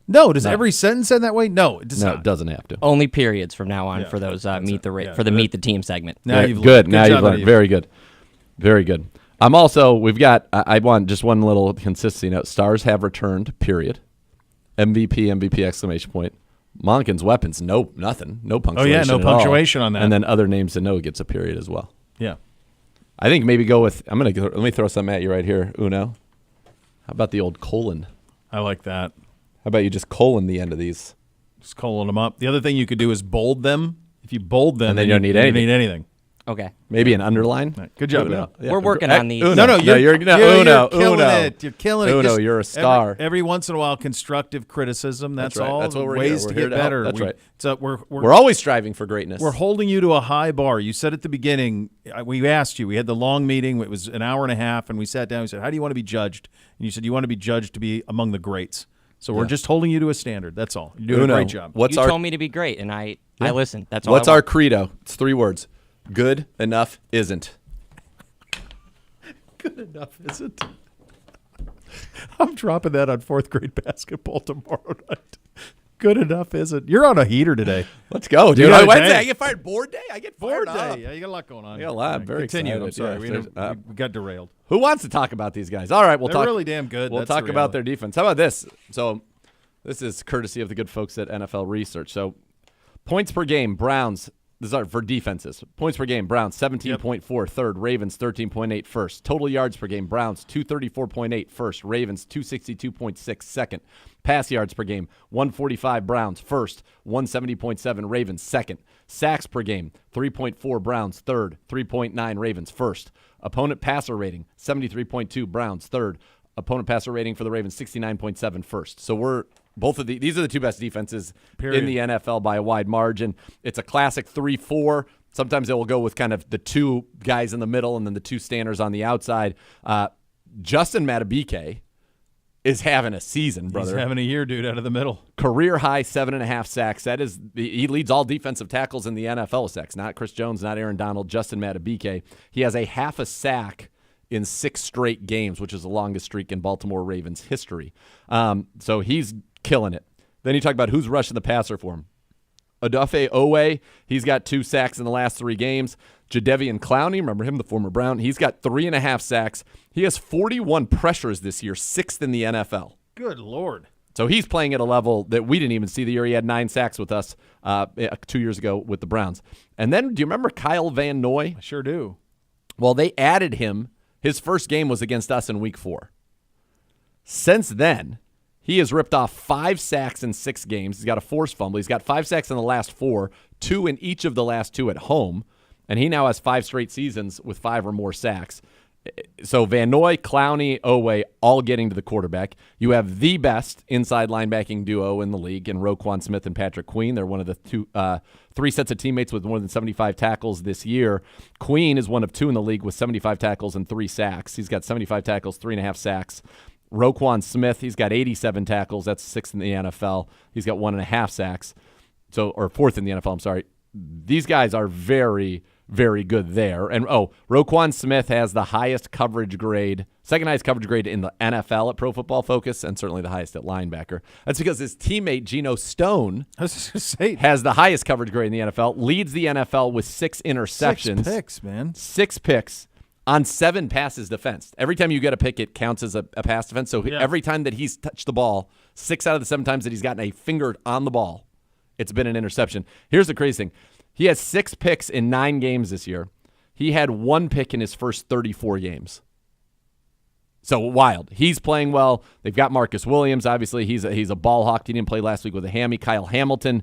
No. Does every sentence end that way? No, it does not. It doesn't have to. Only periods from now on for those meet the team segment. Now you've good. learned. Now Good you've job, learned. Dave. Very good. Very good. We've got, I want just one little consistency note. Stars have returned, period. MVP, exclamation point. Monken's weapons, nothing. No punctuation. Oh, yeah, no at punctuation all. on that. And then other names to know gets a period as well. Yeah. I think maybe go with, let me throw something at you right here, Uno. How about the old colon? I like that. How about you just colon the end of these? Just colon them up. The other thing you could do is bold them. If you bold them, And then you don't need anything. Okay. Maybe an underline. Right. Good job, Uno. Uno. We're working on these. Uno. You're killing Uno. it. You're killing it. Uno, you're a star. Every once in a while, constructive criticism. That's right. all. That's what we're ways here. to We're here get to help. better. That's right. So we're always striving for greatness. We're holding you to a high bar. You said at the beginning, we asked you, we had the long meeting. It was an hour and a half, and we sat down. We said, how do you want to be judged? And you said, you want to be judged to be among the greats. So we're just holding you to a standard. That's all. You're doing a great job. You told me to be great, and I listened. That's all. What's our credo? It's 3 words. Good enough isn't. Good enough isn't. I'm dropping that on 4th grade basketball tomorrow night. Good enough isn't. You're on a heater today. Let's go, dude. Wednesday, I get fired. Board day? I get fired Board up. day. Yeah, you got a lot going on. I got a lot. I'm very Continue. excited. I'm sorry. Yeah, we got derailed. Who wants to talk about these guys? All right, we'll They're talk. really damn good. We'll That's the talk about reality. their defense. How about this? So, this is courtesy of the good folks at NFL Research. So, points per game, Browns. These are for defenses. Points per game, Browns 17.4, third. Ravens 13.8, first. Total yards per game, Browns 234.8, first. Ravens 262.6, second. Pass yards per game, 145 Browns, first. 170.7 Ravens, second. Sacks per game, 3.4 Browns, third. 3.9 Ravens, first. Opponent passer rating, 73.2 Browns, third. Opponent passer rating for the Ravens, 69.7, first. So we're both of these are the two best defenses in the NFL by a wide margin. It's a classic 3-4. Sometimes they will go with kind of the two guys in the middle and then the two standers on the outside. Justin Madubuike is having a season, brother. He's having a year, dude, out of the middle. Career high 7.5 sacks. He leads all defensive tackles in the NFL with sacks. Not Chris Jones, not Aaron Donald, Justin Madubuike. He has a half a sack in 6 straight games, which is the longest streak in Baltimore Ravens history. So he's killing it. Then you talk about who's rushing the passer for him. Odafe Owe, he's got 2 sacks in the last 3 games. Jadeveon Clowney, remember him, the former Brown, he's got 3.5 sacks. He has 41 pressures this year, 6th in the NFL. Good Lord. So he's playing at a level that we didn't even see the year he had 9 sacks with us 2 years ago with the Browns. And then, do you remember Kyle Van Noy? I sure do. Well, they added him. His first game was against us in Week 4. Since then, he has ripped off 5 sacks in 6 games. He's got a forced fumble. He's got 5 sacks in the last 4, 2 in each of the last 2 at home. And he now has 5 straight seasons with 5 or more sacks. So Van Noy, Clowney, Owe, all getting to the quarterback. You have the best inside linebacking duo in the league in Roquan Smith and Patrick Queen. They're one of the 3 sets of teammates with more than 75 tackles this year. Queen is one of 2 in the league with 75 tackles and 3 sacks. He's got 75 tackles, 3.5 sacks. Roquan Smith, he's got 87 tackles. That's 6th in the NFL. He's got 1.5 sacks. Or 4th in the NFL, I'm sorry. These guys are very, very good there. And, Roquan Smith has the highest coverage grade, second highest coverage grade in the NFL at Pro Football Focus, and certainly the highest at linebacker. That's because his teammate, Geno Stone, has the highest coverage grade in the NFL, leads the NFL with 6 interceptions. 6 picks, man. 6 picks on 7 passes defensed. Every time you get a pick, it counts as a pass defense. So every time that he's touched the ball, 6 out of the 7 times that he's gotten a finger on the ball, it's been an interception. Here's the crazy thing. He has 6 picks in 9 games this year. He had 1 pick in his first 34 games. So wild. He's playing well. They've got Marcus Williams. Obviously, he's a ball hawk. He didn't play last week with a hammy. Kyle Hamilton,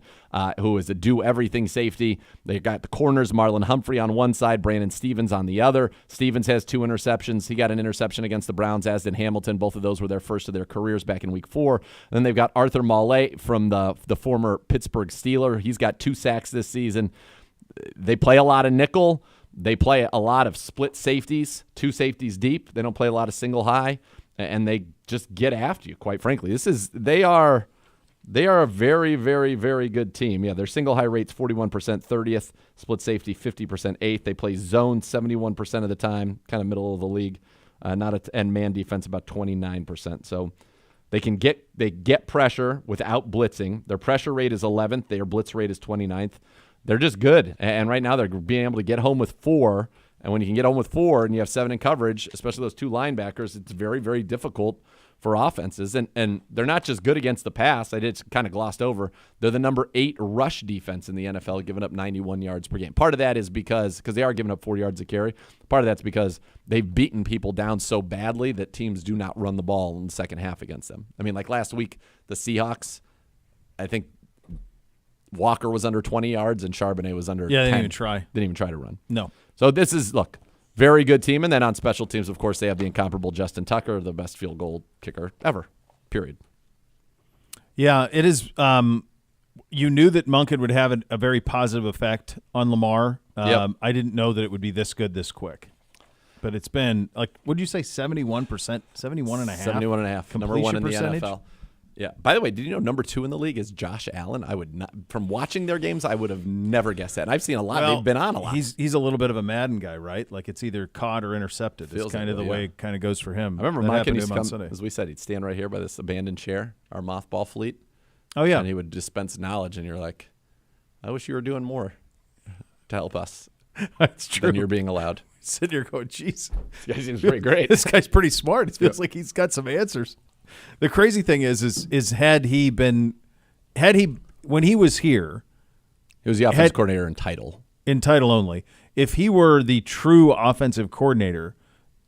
who is a do-everything safety. They've got the corners, Marlon Humphrey on one side, Brandon Stevens on the other. Stevens has 2 interceptions. He got an interception against the Browns, as did Hamilton. Both of those were their first of their careers back in Week 4. And then they've got Arthur Maule from the former Pittsburgh Steeler. He's got 2 sacks this season. They play a lot of nickel. They play a lot of split safeties, 2 safeties deep. They don't play a lot of single high, and they just get after you, quite frankly. They are a very, very, very good team. Yeah, their single high rate's 41%, 30th, split safety 50%, 8th. They play zone 71% of the time, kind of middle of the league. And man defense about 29%. So they get pressure without blitzing. Their pressure rate is 11th. Their blitz rate is 29th. They're just good. And right now they're being able to get home with 4. And when you can get home with 4 and you have 7 in coverage, especially those 2 linebackers, it's very, very difficult for offenses. And they're not just good against the pass. I did kind of glossed over. They're the number 8 rush defense in the NFL, giving up 91 yards per game. Part of that is because they are giving up 4 yards a carry. Part of that's because they've beaten people down so badly that teams do not run the ball in the second half against them. I mean, like last week, the Seahawks, I think Walker was under 20 yards and Charbonnet was under 10. They didn't even try. Didn't even try to run. No. So this is, look, very good team. And then on special teams, of course, they have the incomparable Justin Tucker, the best field goal kicker ever, period. Yeah, it is. You knew that Monken would have a very positive effect on Lamar. Yep. I didn't know that it would be this good this quick. But it's been, like, what did you say, 71%? 71.5%? 71.5%. Number 1 in the NFL. Yeah. By the way, did you know number 2 in the league is Josh Allen? I would not, from watching their games, I would have never guessed that. And I've seen a lot. They've been on a lot. He's a little bit of a Madden guy, right? Like it's either caught or intercepted. It's kind of the way it kind of goes for him. I remember That Monken used to on come, Sunday. as we said, he'd stand right here by this abandoned chair, our mothball fleet. Oh, yeah. And he would dispense knowledge, and you're like, I wish you were doing more to help us. That's true. Than you're being allowed. Sitting here going, geez. This guy seems pretty great. This guy's pretty smart. It feels like he's got some answers. The crazy thing is when he was here, he was the offensive coordinator in title. In title only. If he were the true offensive coordinator,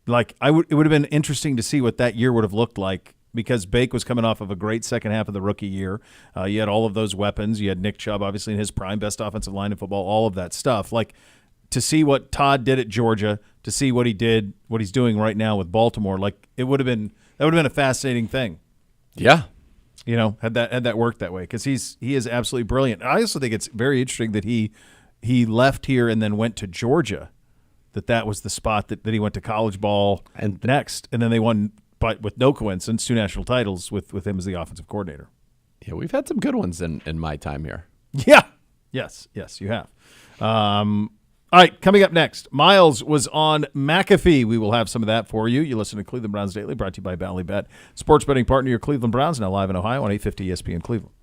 like it would have been interesting to see what that year would have looked like, because Bake was coming off of a great second half of the rookie year. You had all of those weapons. You had Nick Chubb, obviously in his prime, best offensive line in football, all of that stuff. Like, to see what Todd did at Georgia, to see what he's doing right now with Baltimore, like that would have been a fascinating thing. Yeah. You know, had that worked that way, because he is absolutely brilliant. I also think it's very interesting that he left here and then went to Georgia, that was the spot that he went to college ball and next, and then they won, but with no coincidence, 2 national titles with him as the offensive coordinator. Yeah, we've had some good ones in my time here. Yeah. Yes, you have. All right, coming up next, Miles was on McAfee. We will have some of that for you. You listen to Cleveland Browns Daily, brought to you by Ballybet, sports betting partner, your Cleveland Browns, now live in Ohio on 850 ESPN Cleveland.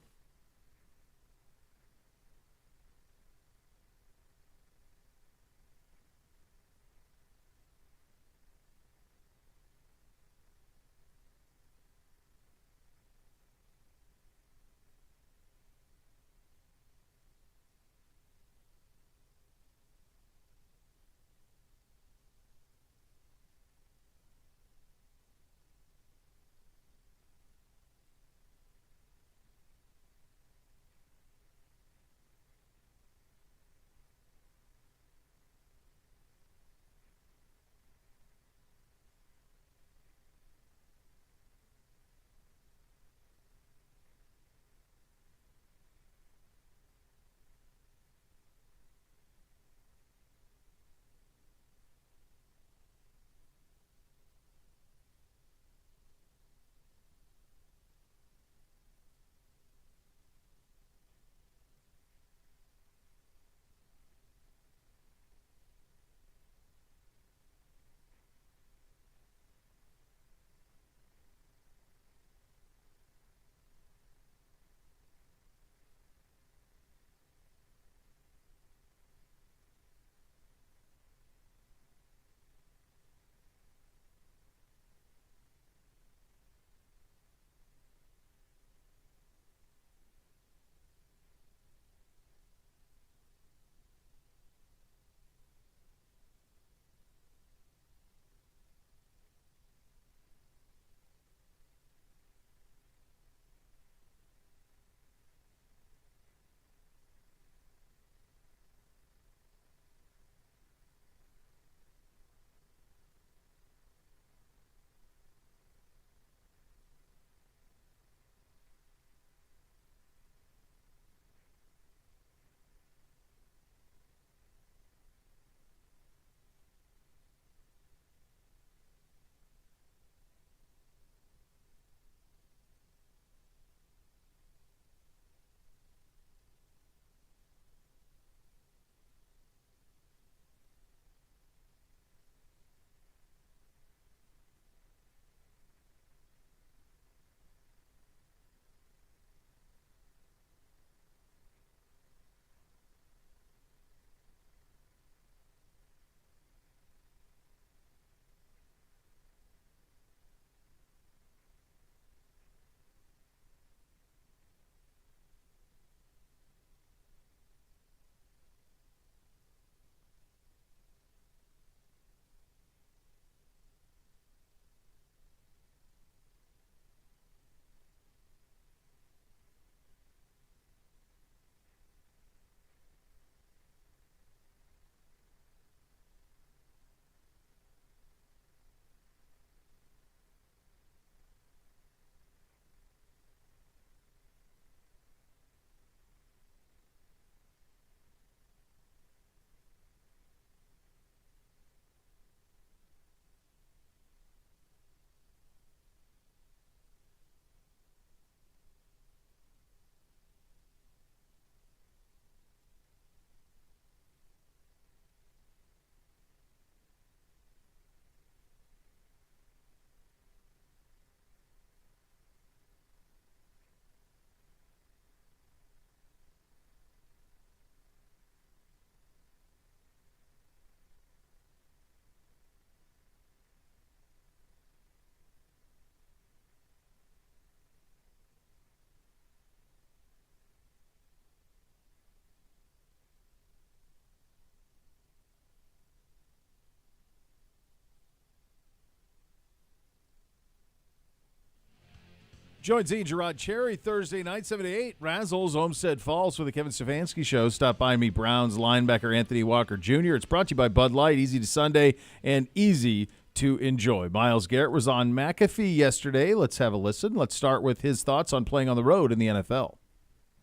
Join Z and Gerard Cherry Thursday night, 7 to 8. Razzles, Olmsted Falls for the Kevin Stefanski Show. Stop by and meet Browns linebacker Anthony Walker Jr. It's brought to you by Bud Light, easy to Sunday and easy to enjoy. Myles Garrett was on McAfee yesterday. Let's have a listen. Let's start with his thoughts on playing on the road in the NFL.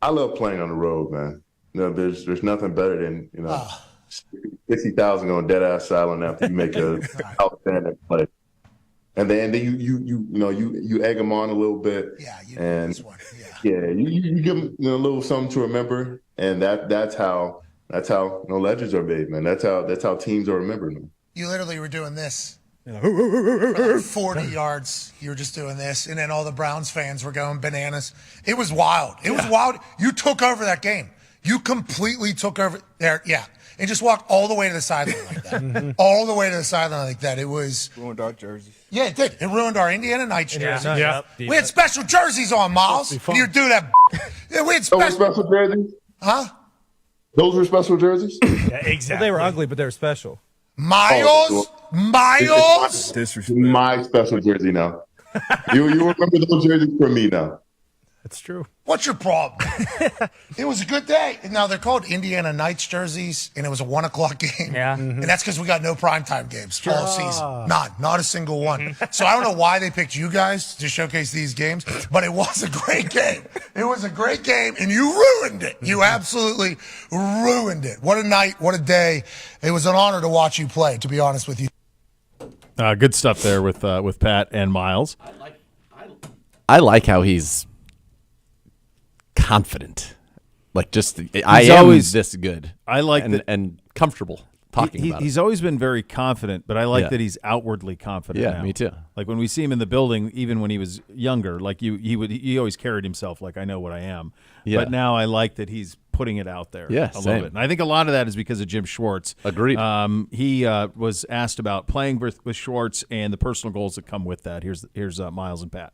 I love playing on the road, man. There's nothing better than 60,000 on dead ass silent after you make a outstanding play. And then you egg them on a little bit. Yeah, you know this one. Yeah, you give them a little something to remember, and that's how legends are made, man. That's how teams are remembered. Man. You literally were doing this. For like 40 yards, you were just doing this, and then all the Browns fans were going bananas. It was wild. It was wild. You took over that game. You completely took over there. Yeah. And just walked all the way to the sideline like that. All the way to the sideline like that. It was... Ruined our jerseys. Yeah, it did. It ruined our Indiana Knights jerseys. Yeah. We had special jerseys on, Miles. You do that. Yeah, we had special jerseys? Huh? Those were special jerseys? Yeah, exactly. Well, they were ugly, but they were special. Miles? Disrespect. My special jersey now. You remember those jerseys from me now. That's true. What's your problem? It was a good day. Now, they're called Indiana Knights jerseys, and it was a 1 o'clock game. Yeah. And that's because we got no primetime games all season. Not a single one. So I don't know why they picked you guys to showcase these games, but it was a great game. It was a great game, and you ruined it. You absolutely ruined it. What a night. What a day. It was an honor to watch you play, to be honest with you. Good stuff there with Pat and Miles. I like how he's confident, like I am always this good. I like and comfortable talking about it. He's always been very confident, but I like that he's outwardly confident. Yeah, now. me too. Like when we see him in the building, even when he was younger, like he always carried himself like I know what I am. Yeah. But now I like that he's putting it out there. Yeah, a little bit. And I think a lot of that is because of Jim Schwartz. Agreed. He was asked about playing with Schwartz and the personal goals that come with that. Here's Miles and Pat.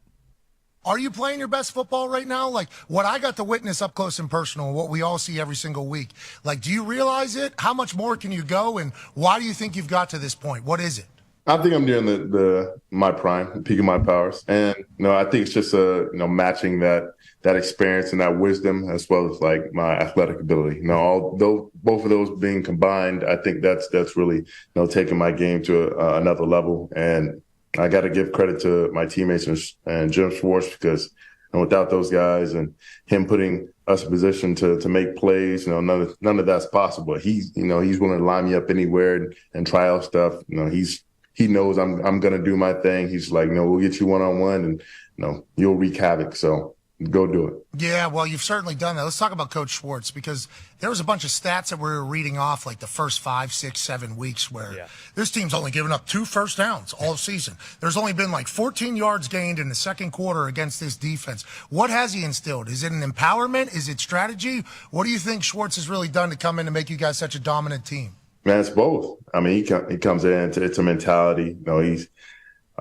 Are you playing your best football right now? Like what I got to witness up close and personal, what we all see every single week. Like, do you realize it? How much more can you go? And why do you think you've got to this point? What is it? I think I'm near my prime, peak of my powers. And, I think it's just, matching that experience and that wisdom as well as like my athletic ability. Both of those being combined, I think that's really, taking my game to another level. And I got to give credit to my teammates and Jim Schwartz because without those guys and him putting us in position to make plays, none of that's possible. He's willing to line me up anywhere and try out stuff. He knows I'm going to do my thing. He's like, we'll get you one-on-one and, you'll wreak havoc. So go do it. Yeah, well, you've certainly done that. Let's talk about Coach Schwartz because there was a bunch of stats that we were reading off like the first 5, 6, 7 weeks where this team's only given up 2 first downs all season. There's only been like 14 yards gained in the second quarter against this defense. What has he instilled? Is it an empowerment? Is it strategy? What do you think Schwartz has really done to come in and make you guys such a dominant team? Man, it's both. I mean, he comes in, it's a mentality. He's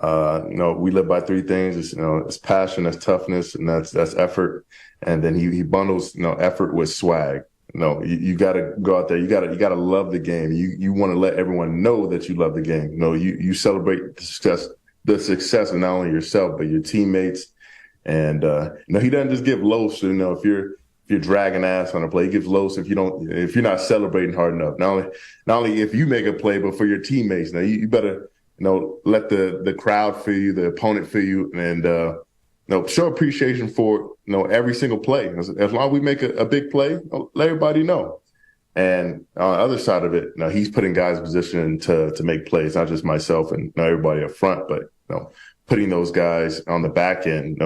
we live by 3 things. It's passion, that's toughness, and that's effort. And then he bundles, effort with swag. You got to go out there. You got to love the game. You want to let everyone know that you love the game. You celebrate the success of not only yourself but your teammates. And he doesn't just give loafs. If you're dragging ass on a play, he gives loafs if you're not celebrating hard enough. Not only if you make a play, but for your teammates. Now you better. Let the crowd feel you, the opponent feel you, and show appreciation for every single play. As long as we make a big play, let everybody know. And on the other side of it, he's putting guys in position to make plays, not just myself and everybody up front, but putting those guys on the back end,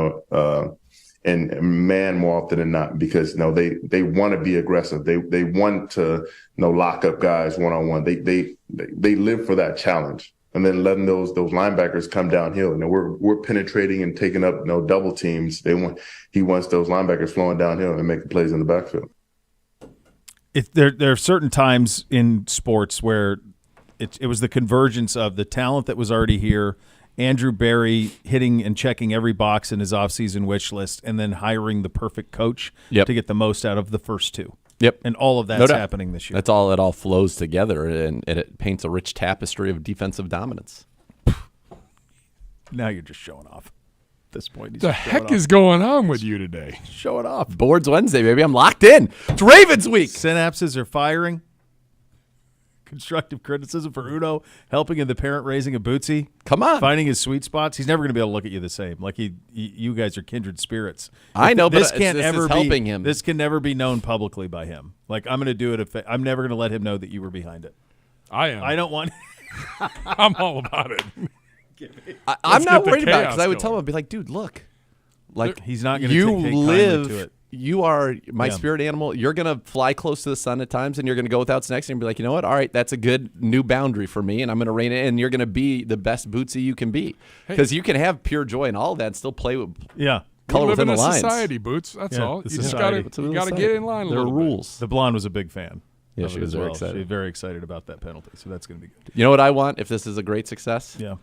and man more often than not because they want to be aggressive. They want to lock up guys one-on-one. They live for that challenge. And then letting those linebackers come downhill. We're penetrating and taking up double teams. He wants those linebackers flowing downhill and making plays in the backfield. There are certain times in sports where it was the convergence of the talent that was already here, Andrew Berry hitting and checking every box in his offseason wish list, and then hiring the perfect coach to get the most out of the first 2. Yep. And all of that's happening this year. It all flows together, and it paints a rich tapestry of defensive dominance. Now you're just showing off. this point. He's The just showing heck off. is going on with you today? Show it off. Boards Wednesday, baby. I'm locked in. It's Ravens week. Synapses are firing. Constructive criticism for Udo, helping in the parent raising of Bootsy. Come on. Finding his sweet spots. He's never going to be able to look at you the same. Like you guys are kindred spirits. I know, but this can't this ever is be helping him. This can never be known publicly by him. Like I'm going to do it. I'm never going to let him know that you were behind it. I am. I don't want. I'm all about it. I'm not worried about it because chaos I would tell him, going. I'd be like, dude, look. Like He's not going to you take kindly to live. it. You are my Yeah. spirit animal. You're going to fly close to the sun at times, and you're going to go without snacks, and be like, you know what? All right, that's a good new boundary for me, and I'm going to rein it in. And you're going to be the best Bootsy you can be, because you can have pure joy and all that, and still play with color we live within in the a lines. society, Boots. That's Yeah, all. the You just society. gotta get in line a There are little bit. rules. The blonde was a big fan. Yeah, of she it was as very well. excited. She's very excited about that penalty, so that's going to be good. You know what I want if this is a great success? Yeah.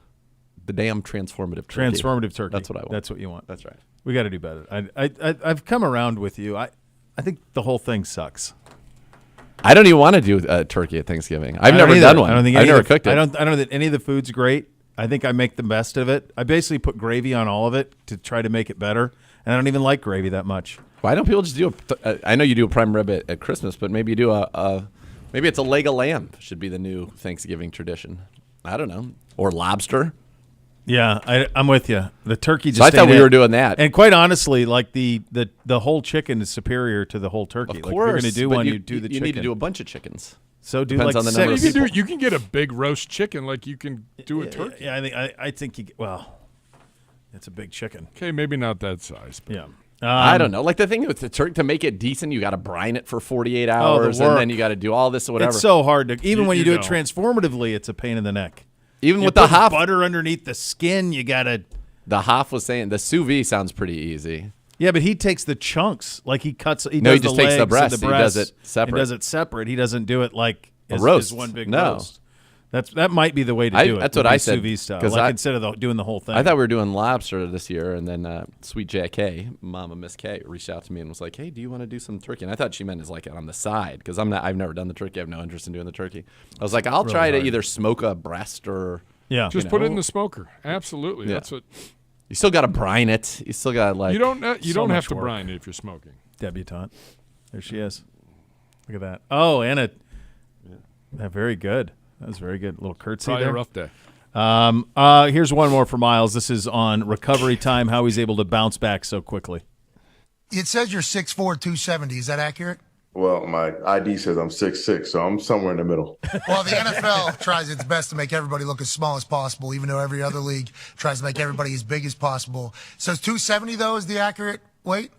The damn transformative turkey. Transformative turkey. That's what I want. That's what you want. That's right. We got to do better. I've come around with you. I think the whole thing sucks. I don't even want to do a turkey at Thanksgiving. I've I don't never either. done one. I don't think I've any never of the- cooked it. I don't know that any of the food's great. I think I make the best of it. I basically put gravy on all of it to try to make it better, and I don't even like gravy that much. Why don't people just do I know you do a prime rib at Christmas, but maybe you do maybe it's a leg of lamb should be the new Thanksgiving tradition. I don't know. Or lobster. Yeah, I'm with you. The turkey just So I thought ain't we it. were doing that. And quite honestly, like the whole chicken is superior to the whole turkey. Of like course. if you're going to do but one, you you do the you chicken. need to do a bunch of chickens. So do Depends like on the six. number of people. You can get a big roast chicken like you can do a turkey. Yeah, I think you. Well, it's a big chicken. Okay, maybe not that size. But. Yeah. I don't know. Like the thing with the turkey, to make it decent, you got to brine it for 48 hours, and then you got to do all this or whatever. It's so hard to. Even when you do it know. transformatively, it's a pain in the neck. Even You with the put Hoff, butter underneath the skin, you gotta. the Hoff was saying the sous vide sounds pretty easy. Yeah, but he takes the chunks. Like he cuts. He No, does he just the takes the legs breast. and the He does breasts. it separate. He does it separate. He doesn't do it like A as roast. one big No. roast. That might be the way to do it. That's would what be I said. Sous vide style, 'cause like I- instead of doing the whole thing. I thought we were doing lobster this year, and then Sweet Jack K, Mama Miss K, reached out to me and was like, "Hey, do you want to do some turkey?" And I thought she meant as like on the side because I've never done the turkey. I have no interest in doing the turkey. I was like, I'll Really try to hard. either smoke a breast or Just put it in the smoker. Absolutely. Yeah. That's what. You still got to brine it. You still got to like. You don't have much to work. brine it if you're smoking. Debutante. There she is. Look at that. Oh, Anna. Yeah, very good. That was very good. A little curtsy Probably there. a rough day. Here's one more for Miles. This is on recovery time, how he's able to bounce back so quickly. It says you're 6'4", 270. Is that accurate? Well, my ID says I'm 6'6", so I'm somewhere in the middle. Well, the NFL tries its best to make everybody look as small as possible, even though every other league tries to make everybody as big as possible. So is 270, though, is the accurate weight?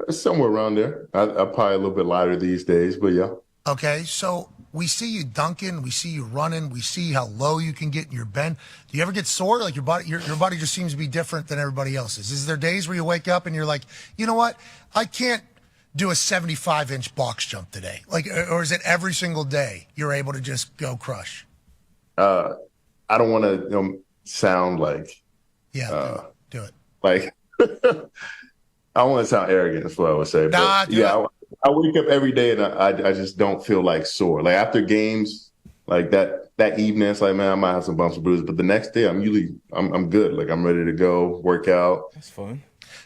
It's somewhere around there. I'm probably a little bit lighter these days, but yeah. Okay, so we see you dunking, we see you running, we see how low you can get in your bend. Do you ever get sore? Like your body just seems to be different than everybody else's. Is there days where you wake up and you're like, you know what? I can't do a 75-inch box jump today. Like, or is it every single day you're able to just go crush? I don't want to sound like do it. like I don't want to sound arrogant. That's what I would say. Nah, but yeah, I wake up every day and I just don't feel like sore. Like after games, like that evening, it's like, man, I might have some bumps and bruises, but the next day I'm good. Like I'm ready to go work out. That's fun.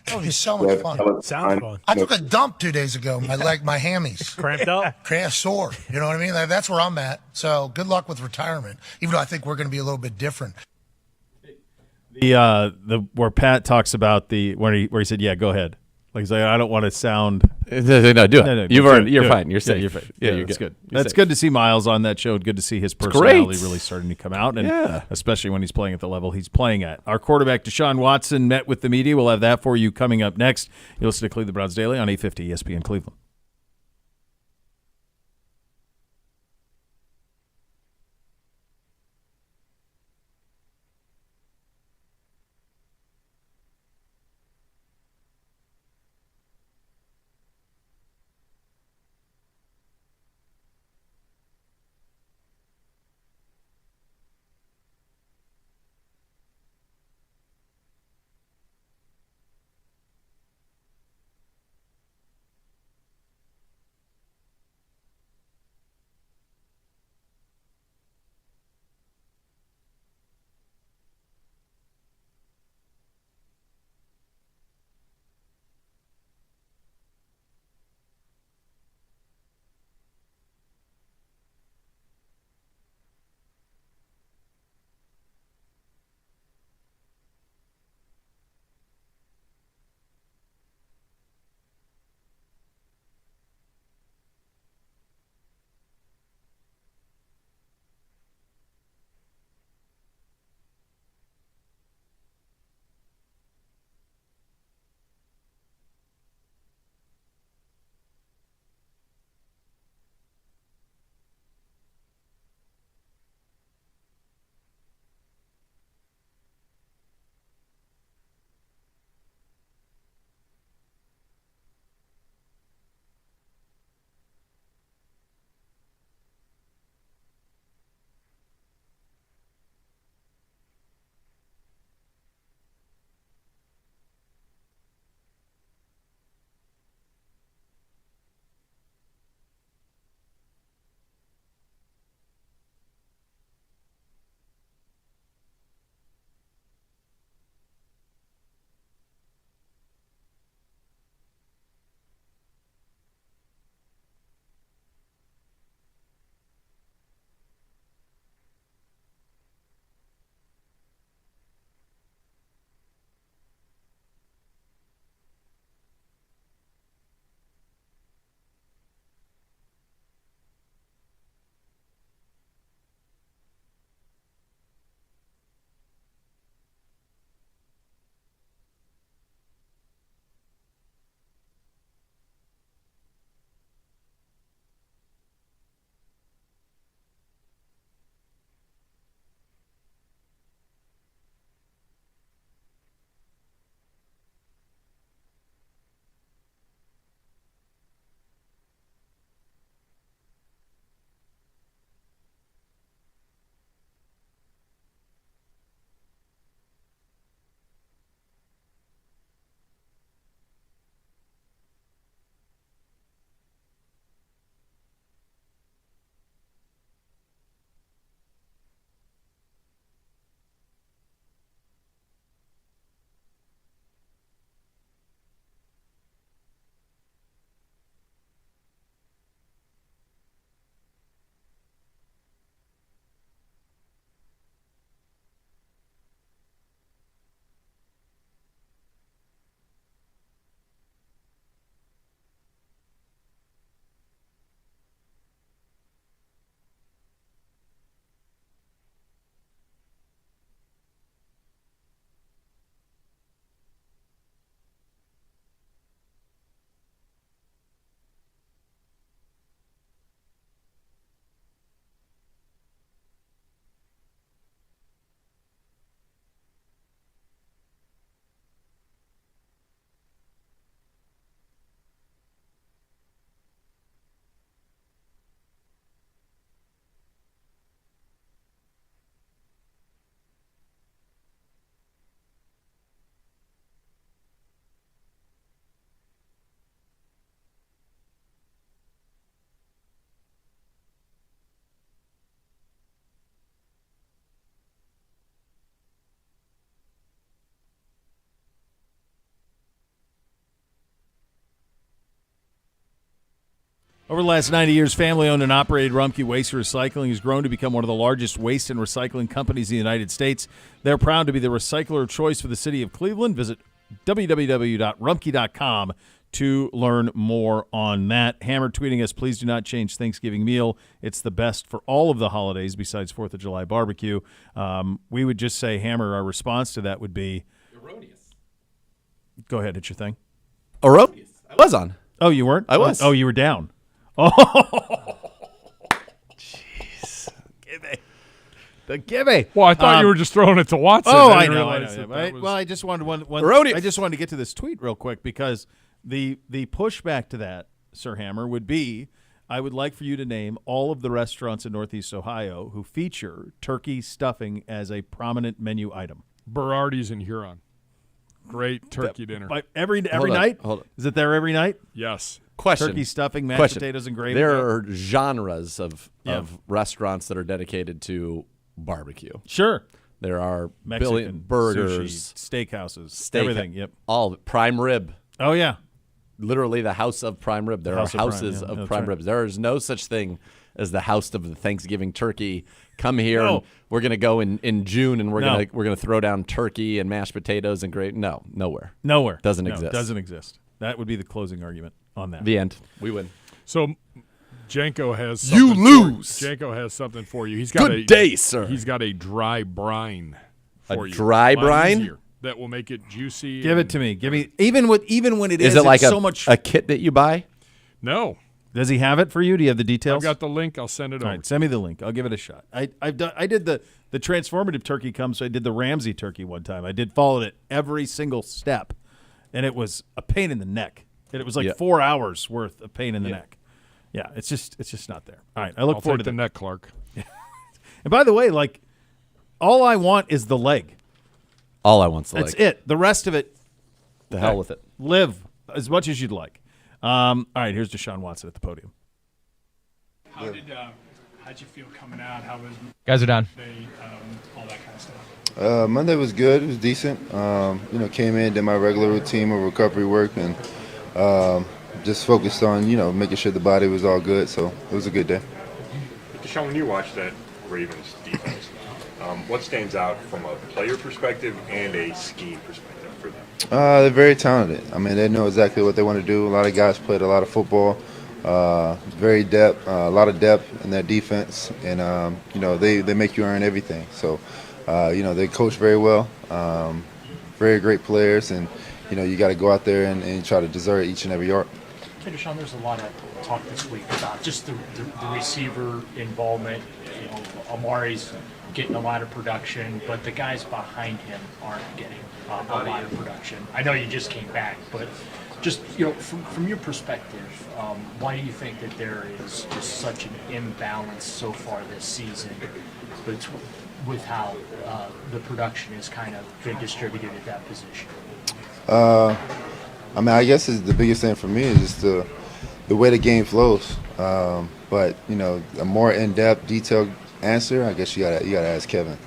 That would be so much fun. Sounds fun. I took a dump 2 days ago. My hammies. Cramped up? Sore. You know what I mean? That's where I'm at. So good luck with retirement, even though I think we're going to be a little bit different. The where Pat talks about where he said, yeah, go ahead. Like he's like, I don't want to sound. No, do it. No, You've earned. You're do it. fine. You're safe. Yeah, you're fine. Yeah, Yeah, you're that's good. good. You're That's safe. good to see Miles on that show. Good to see his personality really starting to come out, and Yeah. especially when he's playing at the level he's playing at. Our quarterback Deshaun Watson met with the media. We'll have that for you coming up next. You listen to Cleveland Browns Daily on 850 ESPN Cleveland. Over the last 90 years, family-owned and operated Rumpke Waste and Recycling has grown to become one of the largest waste and recycling companies in the United States. They're proud to be the recycler of choice for the city of Cleveland. Visit www.rumpke.com to learn more on that. Hammer tweeting us, please do not change Thanksgiving meal. It's the best for all of the holidays besides 4th of July barbecue. We would just say, Hammer, our response to that would be... Erroneous. Go ahead, it's your thing. Erroneous. I was on. Oh, you weren't? I was. Oh, you were down. Oh, jeez. Gimme. Well, I thought you were just throwing it to Watson. Oh, I I know. realize that that was Well, I just wanted one. Erroneous. I just wanted to get to this tweet real quick because the pushback to that, Sir Hammer, would be I would like for you to name all of the restaurants in Northeast Ohio who feature turkey stuffing as a prominent menu item. Berardi's in Huron. Great turkey dinner. Every Hold on, night? hold on. Is it there every night? Yes. Question. Turkey stuffing, mashed potatoes, and gravy. There are genres of restaurants that are dedicated to barbecue. Sure. There are Mexican, billion burgers, sushi, steakhouses, everything. Yep. All of it. Prime rib. Oh, yeah. Literally the house of prime rib. There are houses of prime ribs. There is no such thing as the house of the Thanksgiving turkey. Come here, and we're going to go in June, and we're gonna throw down turkey and mashed potatoes and gravy. No, nowhere. Doesn't exist. Doesn't exist. That would be the closing argument on that. The end. We win. So Janko has something you lose. Janko has something for you. He's got Good day, sir. He's got a dry brine for you. Dry brine easier. That will make it juicy. Give it to me. Give me even when it is. Is it like so much a kit that you buy? No. Does he have it for you? Do you have the details? I've got the link. I'll send it over. All right, send me the link. I'll give it a shot. I did the transformative turkey come, so I did the Ramsey turkey one time. I did follow it every single step, and it was a pain in the neck. It was like 4 hours worth of pain in the neck. Yeah, it's just not there. All right, I look forward to the neck, Clark. And by the way, like, all I want is the leg. All I want's the That's leg. it. The rest of it, the hell with it. Live as much as you'd like. All right, here's Deshaun Watson at the podium. How'd you feel coming out? How was Guys are done. All that kind of stuff. Monday was good. It was decent. Came in, did my regular routine of recovery work, and just focused on, making sure the body was all good. So it was a good day. Deshaun, when you watch that Ravens defense, what stands out from a player perspective and a scheme perspective for them? They're very talented. I mean, they know exactly what they want to do. A lot of guys played a lot of football. Very depth, a lot of depth in their defense, and they make you earn everything. So, they coach very well. Very great players, and you got to go out there and try to deserve each and every yard. Hey, Deshaun, there's a lot of talk this week about just the receiver involvement. Amari's getting a lot of production, but the guys behind him aren't getting a lot of production. I know you just came back, but just from your perspective, why do you think that there is just such an imbalance so far this season with how the production has kind of been distributed at that position? I guess the biggest thing for me is just the way the game flows. But a more in-depth, detailed answer, I guess you gotta ask Kevin.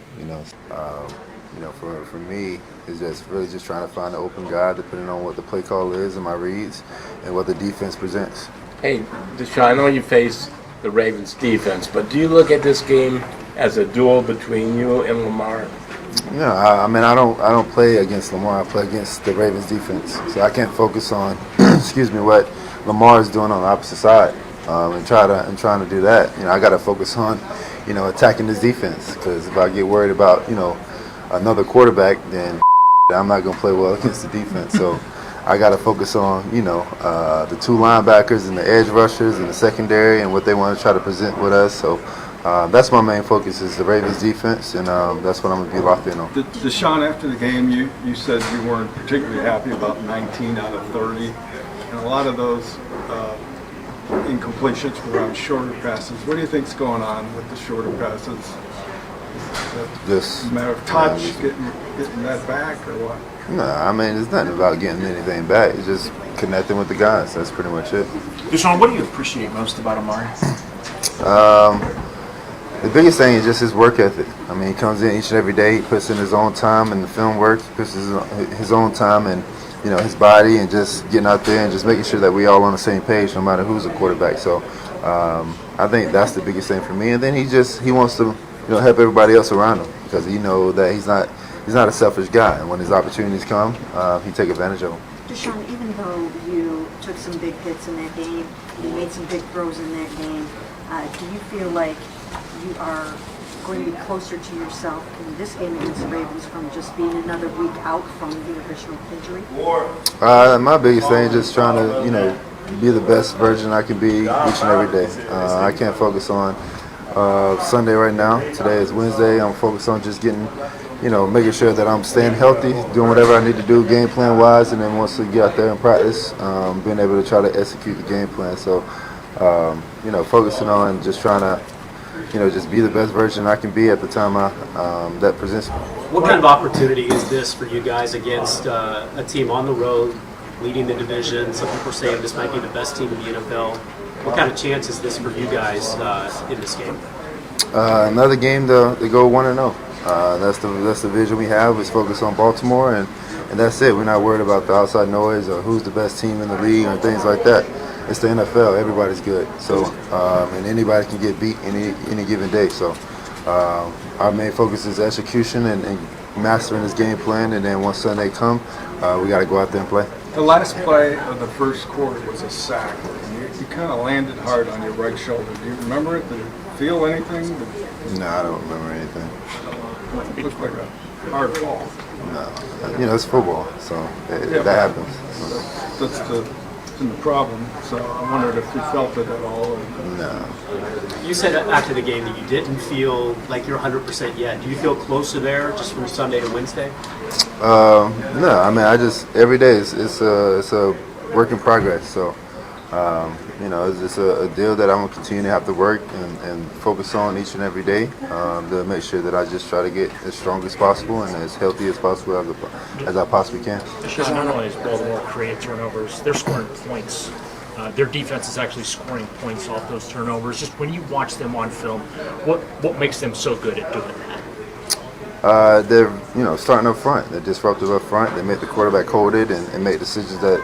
For me, it's just really just trying to find an open guy, depending on what the play call is and my reads, and what the defense presents. Hey, Deshaun, I know you face the Ravens defense, but do you look at this game as a duel between you and Lamar? No, I don't play against Lamar. I play against the Ravens defense, so I can't focus on, what Lamar is doing on the opposite side, and trying to do that. I got to focus on, attacking this defense, because if I get worried about, another quarterback, then I'm not going to play well against the defense. So I got to focus on, the two linebackers and the edge rushers and the secondary and what they want to try to present with us. So that's my main focus is the Ravens defense, and that's what I'm going to be locked in on. Deshaun, after the game, you said you weren't particularly happy about 19 out of 30, and a lot of those incompletions were on shorter passes. What do you think's going on with the shorter passes? Just a matter of touch, getting that back, or what? No, it's nothing about getting anything back. It's just connecting with the guys. That's pretty much it. Deshaun, what do you appreciate most about Amari? The biggest thing is just his work ethic. He comes in each and every day. He puts in his own time in the film work. He puts his own time in his body and just getting out there and just making sure that we all on the same page, no matter who's the quarterback. So I think that's the biggest thing for me. And then he wants to help everybody else around him because that he's not a selfish guy. And when his opportunities come, he take advantage of them. Deshaun, even though you took some big hits in that game, you made some big throws in that game, do you feel like you are going to be closer to yourself in this game against the Ravens from just being another week out from the original injury? My biggest thing is just trying to, be the best version I can be each and every day. I can't focus on Sunday right now. Today is Wednesday. I'm focused on just getting, making sure that I'm staying healthy, doing whatever I need to do game plan wise, and then once we get out there and practice, being able to try to execute the game plan. So, focusing on just trying to, just be the best version I can be at the time that presents me. What kind of opportunity is this for you guys against a team on the road, leading the division? Some people are saying this might be the best team in the NFL. What kind of chance is this for you guys in this game? Another game to go 1-0. That's the vision we have, is focus on Baltimore, and that's it. We're not worried about the outside noise or who's the best team in the league or things like that. It's the NFL. Everybody's good. So, and anybody can get beat any given day. So, our main focus is execution and mastering this game plan. And then once Sunday come, we got to go out there and play. The last play of the first quarter was a sack. And you kind of landed hard on your right shoulder. Do you remember it? Did it feel anything? No, I don't remember anything. It looked like a hard fall. No, it's football, so that happens. That's the problem. So I wondered if you felt it at all. Or... No. You said after the game that you didn't feel like you're 100% yet. Do you feel closer there just from Sunday to Wednesday? No, I mean, every day it's a work in progress. So, it's just a deal that I'm going to continue to have to work and focus on each and every day to make sure that I just try to get as strong as possible and as healthy as possible as I possibly can. Not only is Baltimore creating turnovers, they're scoring points. Their defense is actually scoring points off those turnovers. Just when you watch them on film, what makes them so good at doing that? They're starting up front. They're disruptive up front. They make the quarterback hold it and make decisions that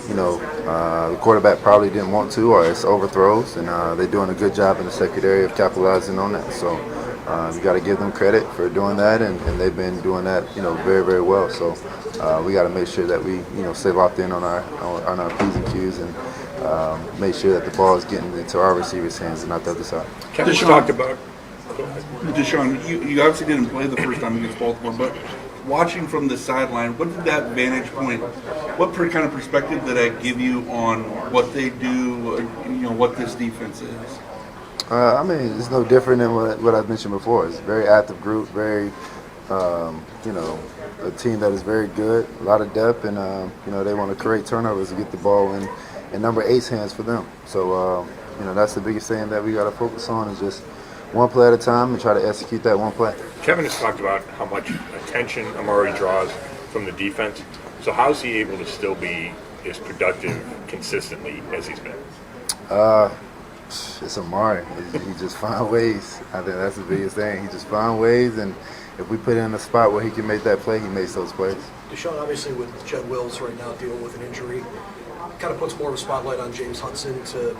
the quarterback probably didn't want to, or it's overthrows, and they're doing a good job in the secondary of capitalizing on that. So you got to give them credit for doing that, and they've been doing that very, very well. So we got to make sure that we stay locked in on our P's and Q's and make sure that the ball is getting into our receivers' hands and not the other side. Kevin talked about. Deshaun, you obviously didn't play the first time against Baltimore, but watching from the sideline, what did that vantage point, what kind of perspective did that give you on what they do, what this defense is? I mean, it's no different than what I've mentioned before. It's a very active group, very, a team that is very good, a lot of depth, and, they want to create turnovers and get the ball in number 8's hands for them. So, that's the biggest thing that we got to focus on, is just one play at a time and try to execute that one play. Kevin has talked about how much attention Amari draws from the defense. So how is he able to still be as productive consistently as he's been? It's Amari. He just find ways. I think that's the biggest thing. He just find ways, and if we put him in a spot where he can make that play, he makes those plays. Deshaun, obviously with Jed Wills right now dealing with an injury, kind of puts more of a spotlight on James Hudson to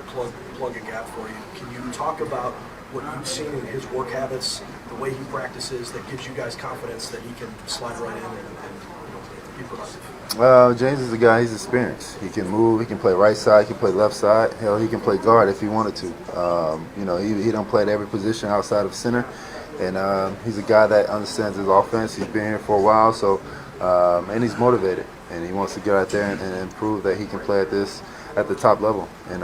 plug a gap for you. Can you talk about what you've seen in his work habits, the way he practices, that gives you guys confidence that he can slide right in and be productive? Well, James is a guy, he's experienced. He can move, he can play right side, he can play left side. Hell, he can play guard if he wanted to. He don't play at every position outside of center. And he's a guy that understands his offense. He's been here for a while, so and he's motivated. And he wants to get out there and prove that he can play at the top level. And,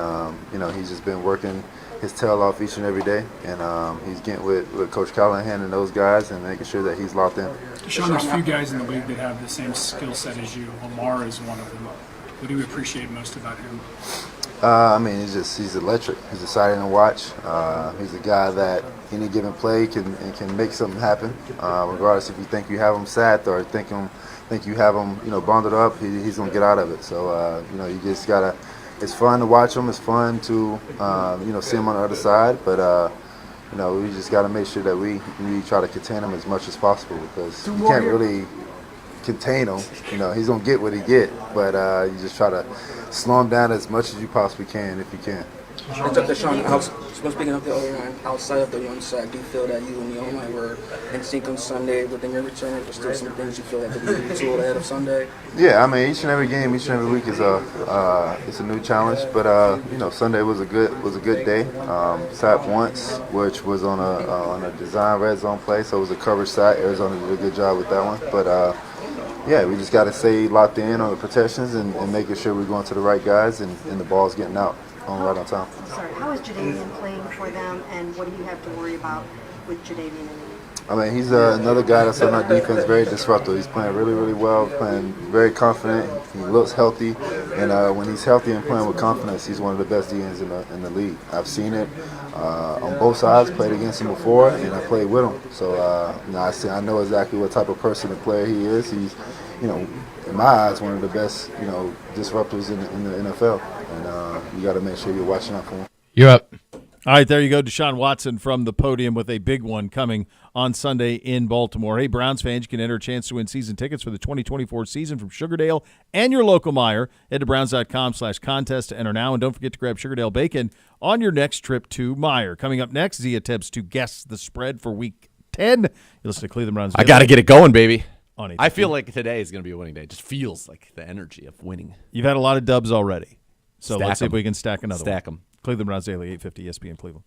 he's just been working his tail off each and every day, and he's getting with Coach Callahan and those guys and making sure that he's locked in. Deshaun, there's a few guys in the league that have the same skill set as you. Lamar is one of them. What do you appreciate most about him? He's electric. He's exciting to watch. He's a guy that any given play can make something happen, regardless if you think you have him sacked or think you have him bundled up. He's gonna get out of it. So you just gotta. It's fun to watch him. It's fun to see him on the other side. But we just got to make sure that we try to contain him as much as possible, because you can't really contain him. You know, he's gonna get what he get, but you just try to slow him down as much as you possibly can if you can. Speaking of the O-line, outside of the young side, do you feel that you and the O-line were in sync on Sunday within your return? Or still some things you feel that could be retooled ahead of Sunday? Yeah, I mean, each and every game, each and every week is it's a new challenge. But you know, Sunday was a good day. Sacked once, which was on a design red zone play, so it was a coverage sack. Arizona did a good job with that one. But yeah, we just got to stay locked in on the protections and making sure we're going to the right guys and the ball's getting out right on time. Sorry, how is Jadeveon playing for them, and what do you have to worry about with Jadeveon in the game? I mean, he's another guy that's on our defense, very disruptive. He's playing really, really well, playing very confident. He looks healthy, and when he's healthy and playing with confidence, he's one of the best DNs in the league. I've seen it on both sides, played against him before, and I played with him. So I know exactly what type of person and player he is. He's, you know, in my eyes, one of the best, you know, disruptors in the NFL. And you got to make sure you're watching out for him. You're up. All right, there you go. Deshaun Watson from the podium with a big one coming on Sunday in Baltimore. Hey, Browns fans, you can enter a chance to win season tickets for the 2024 season from Sugardale and your local Meijer. Head to browns.com/contest to enter now, and don't forget to grab Sugardale bacon on your next trip to Meijer. Coming up next, Zia attempts to guess the spread for Week 10. You listen to Cleveland Browns. I got to get it going, baby. On I feel like today is going to be a winning day. It just feels like the energy of winning. You've had a lot of dubs already, so Stack let's see if 'em. we can stack another one. Stack them. Cleveland Browns Daily, 850 ESPN Cleveland.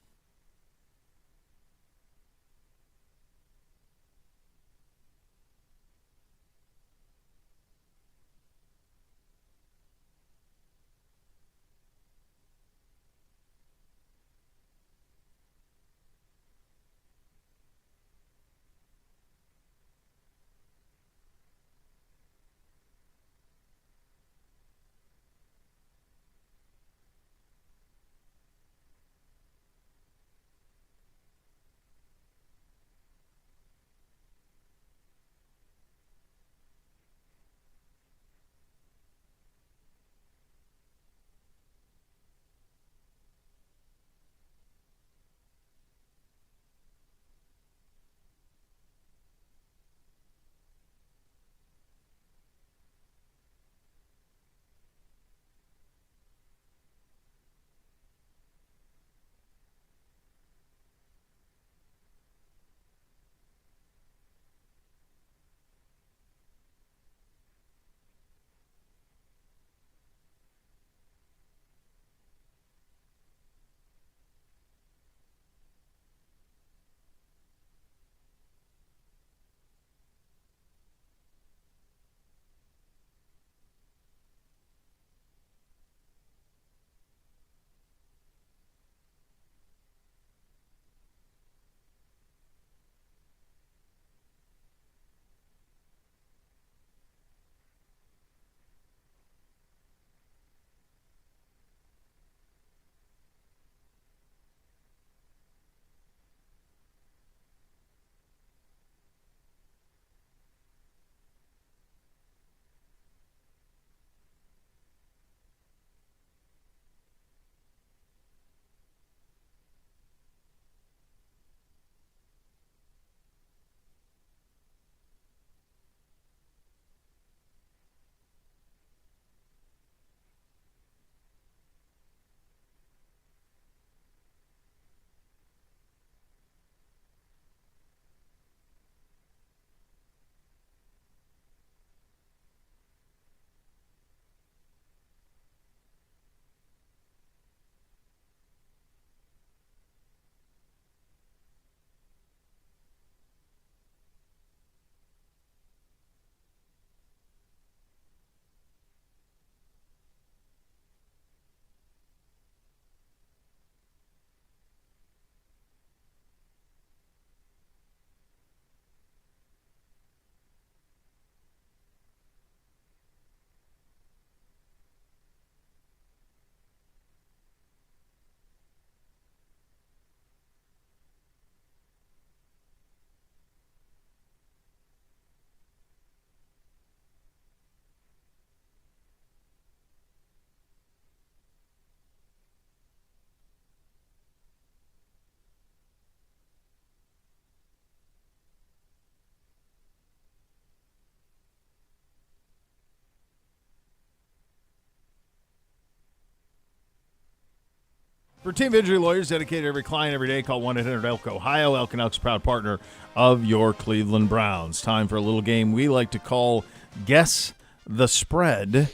For team injury lawyers dedicated to every client every day, call 1-800-ELK Ohio. Elk and Elk's proud partner of your Cleveland Browns. Time for a little game we like to call Guess the Spread.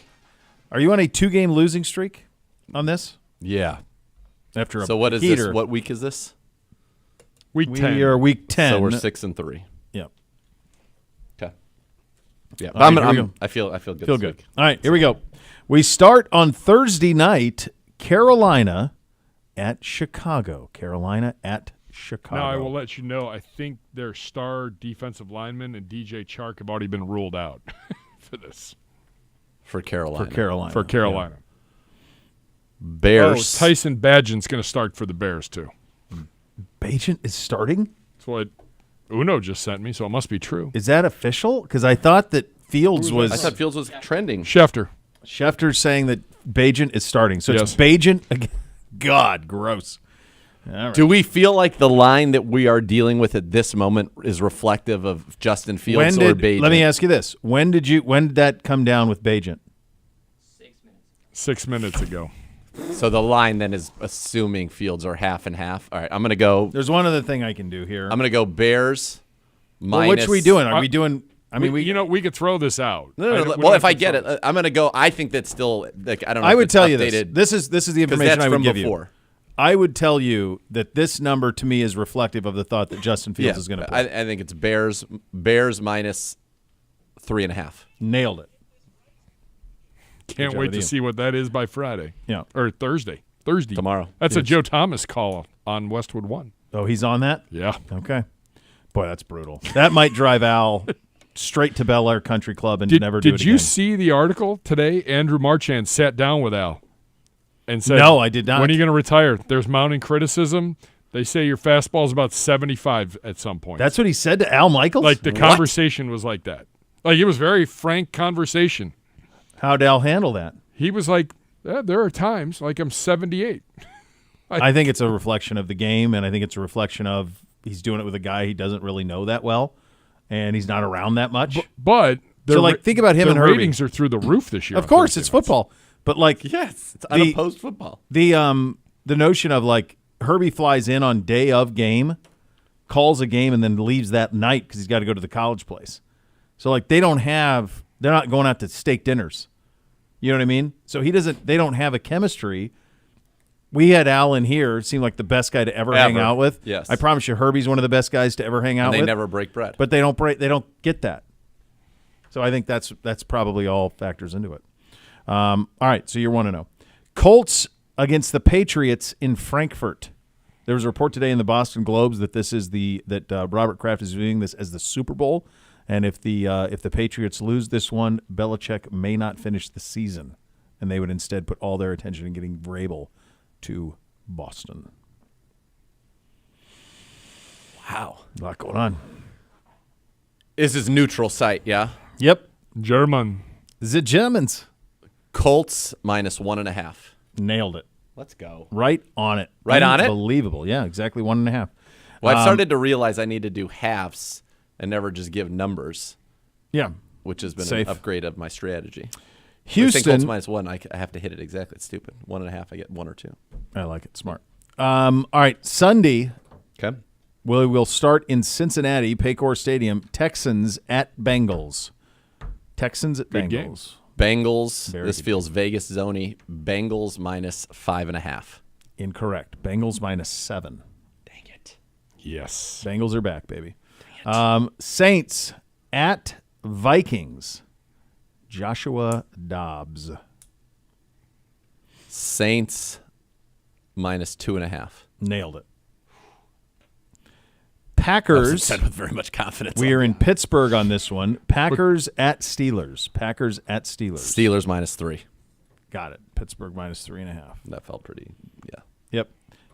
Are you on a 2-game losing streak on this? Yeah. After a So what is heater. this? What week is this? Week 10. We are week 10. So we're 6-3. Yep. Okay. Yeah. All right, here we go. I feel good. Feel this good. week. All right, here we go. We start on Thursday night, Carolina at Chicago. Carolina at Chicago. Now, I will let you know, I think their star defensive lineman and DJ Chark have already been ruled out for this. For Carolina. For Carolina. Bears. Oh, Tyson Badgen's going to start for the Bears, too. Bagent is starting? That's what Uno just sent me, so it must be true. Is that official? Because I thought that Fields was. I thought Fields was trending. Schefter's saying that Bagent is starting. So it's Bagent again. God, gross. All right. Do we feel like the line that we are dealing with at this moment is reflective of Justin Fields or Bagent? Let me ask you this: When did that come down with Bagent? 6 minutes ago. So the line then is assuming Fields are half and half. All right, I'm going to go. There's one other thing I can do here. I'm going to go Bears Well, which are we doing? Are we doing? I mean, we could throw this out. No. Well, if I get it, I'm going to go. I think that's still. Like, I don't know. I if would it's tell you updated, this. This is the information that's I would from give before. you. I would tell you that this number to me is reflective of the thought that Justin Fields is going to play. I think it's Bears minus 3.5. Nailed it. Can't wait to see what that is by Friday. Yeah. Or Thursday. Tomorrow. That's a Joe Thomas call on Westwood One. Oh, he's on that? Yeah. Okay. Boy, that's brutal. That might drive Al straight to Bel Air Country Club and never do it again. Did you see the article today? Andrew Marchand sat down with Al and said, No, I did not. When are you going to retire? There's mounting criticism. They say your fastball is about 75 at some point. That's what he said to Al Michaels? Like the What? conversation was like that. Like it was very frank conversation. How'd Al handle that? He was like, yeah, there are times like I'm 78. I think it's a reflection of the game, and I think it's a reflection of he's doing it with a guy he doesn't really know that well, and he's not around that much. But so, like, think about him and Herbie. ratings are through the roof this year. Of course, it's football. But, like, yes, it's unopposed football. The notion of, like, Herbie flies in on day of game, calls a game, and then leaves that night because he's got to go to the college place. So, like, they're not going out to steak dinners. You know what I mean? So they don't have a chemistry. We had Al in here, seemed like the best guy to ever hang out with. Yes. I promise you, Herbie's one of the best guys to ever hang out with. And they never break bread. But they don't get that. So I think that's probably all factors into it. All right, so you're 1-0. Colts against the Patriots in Frankfurt. There was a report today in the Boston Globes that Robert Kraft is viewing this as the Super Bowl. And if the Patriots lose this one, Belichick may not finish the season, and they would instead put all their attention in getting Vrabel to Boston. Wow. A lot going on. This is neutral site, yeah? Yep. German. The Germans. Colts minus 1.5. Nailed it. Let's go. Right on it. Right on it? Unbelievable. Yeah, exactly 1.5. Well, I've started to realize I need to do halves and never just give numbers. Yeah. Which has been Safe. an upgrade of my strategy. Houston. I think Colts minus 1, I have to hit it exactly. It's stupid. 1.5, I get 1 or 2. I like it. Smart. All right, Sunday. Okay. We'll start in Cincinnati, Paycor Stadium. Texans at Bengals. Texans at Good Bengals. Bengals. Very This good feels Vegas zony. Bengals minus 5.5. Incorrect. Bengals minus 7. Dang it. Yes. Bengals are back, baby. Saints at Vikings. Joshua Dobbs. Saints minus 2.5. Nailed it. Wasn't Packers. said with very much confidence. We are in Pittsburgh on this one. Packers at Steelers. Packers at Steelers. Steelers minus 3. Got it. Pittsburgh minus 3.5. That felt pretty, yeah. Yep.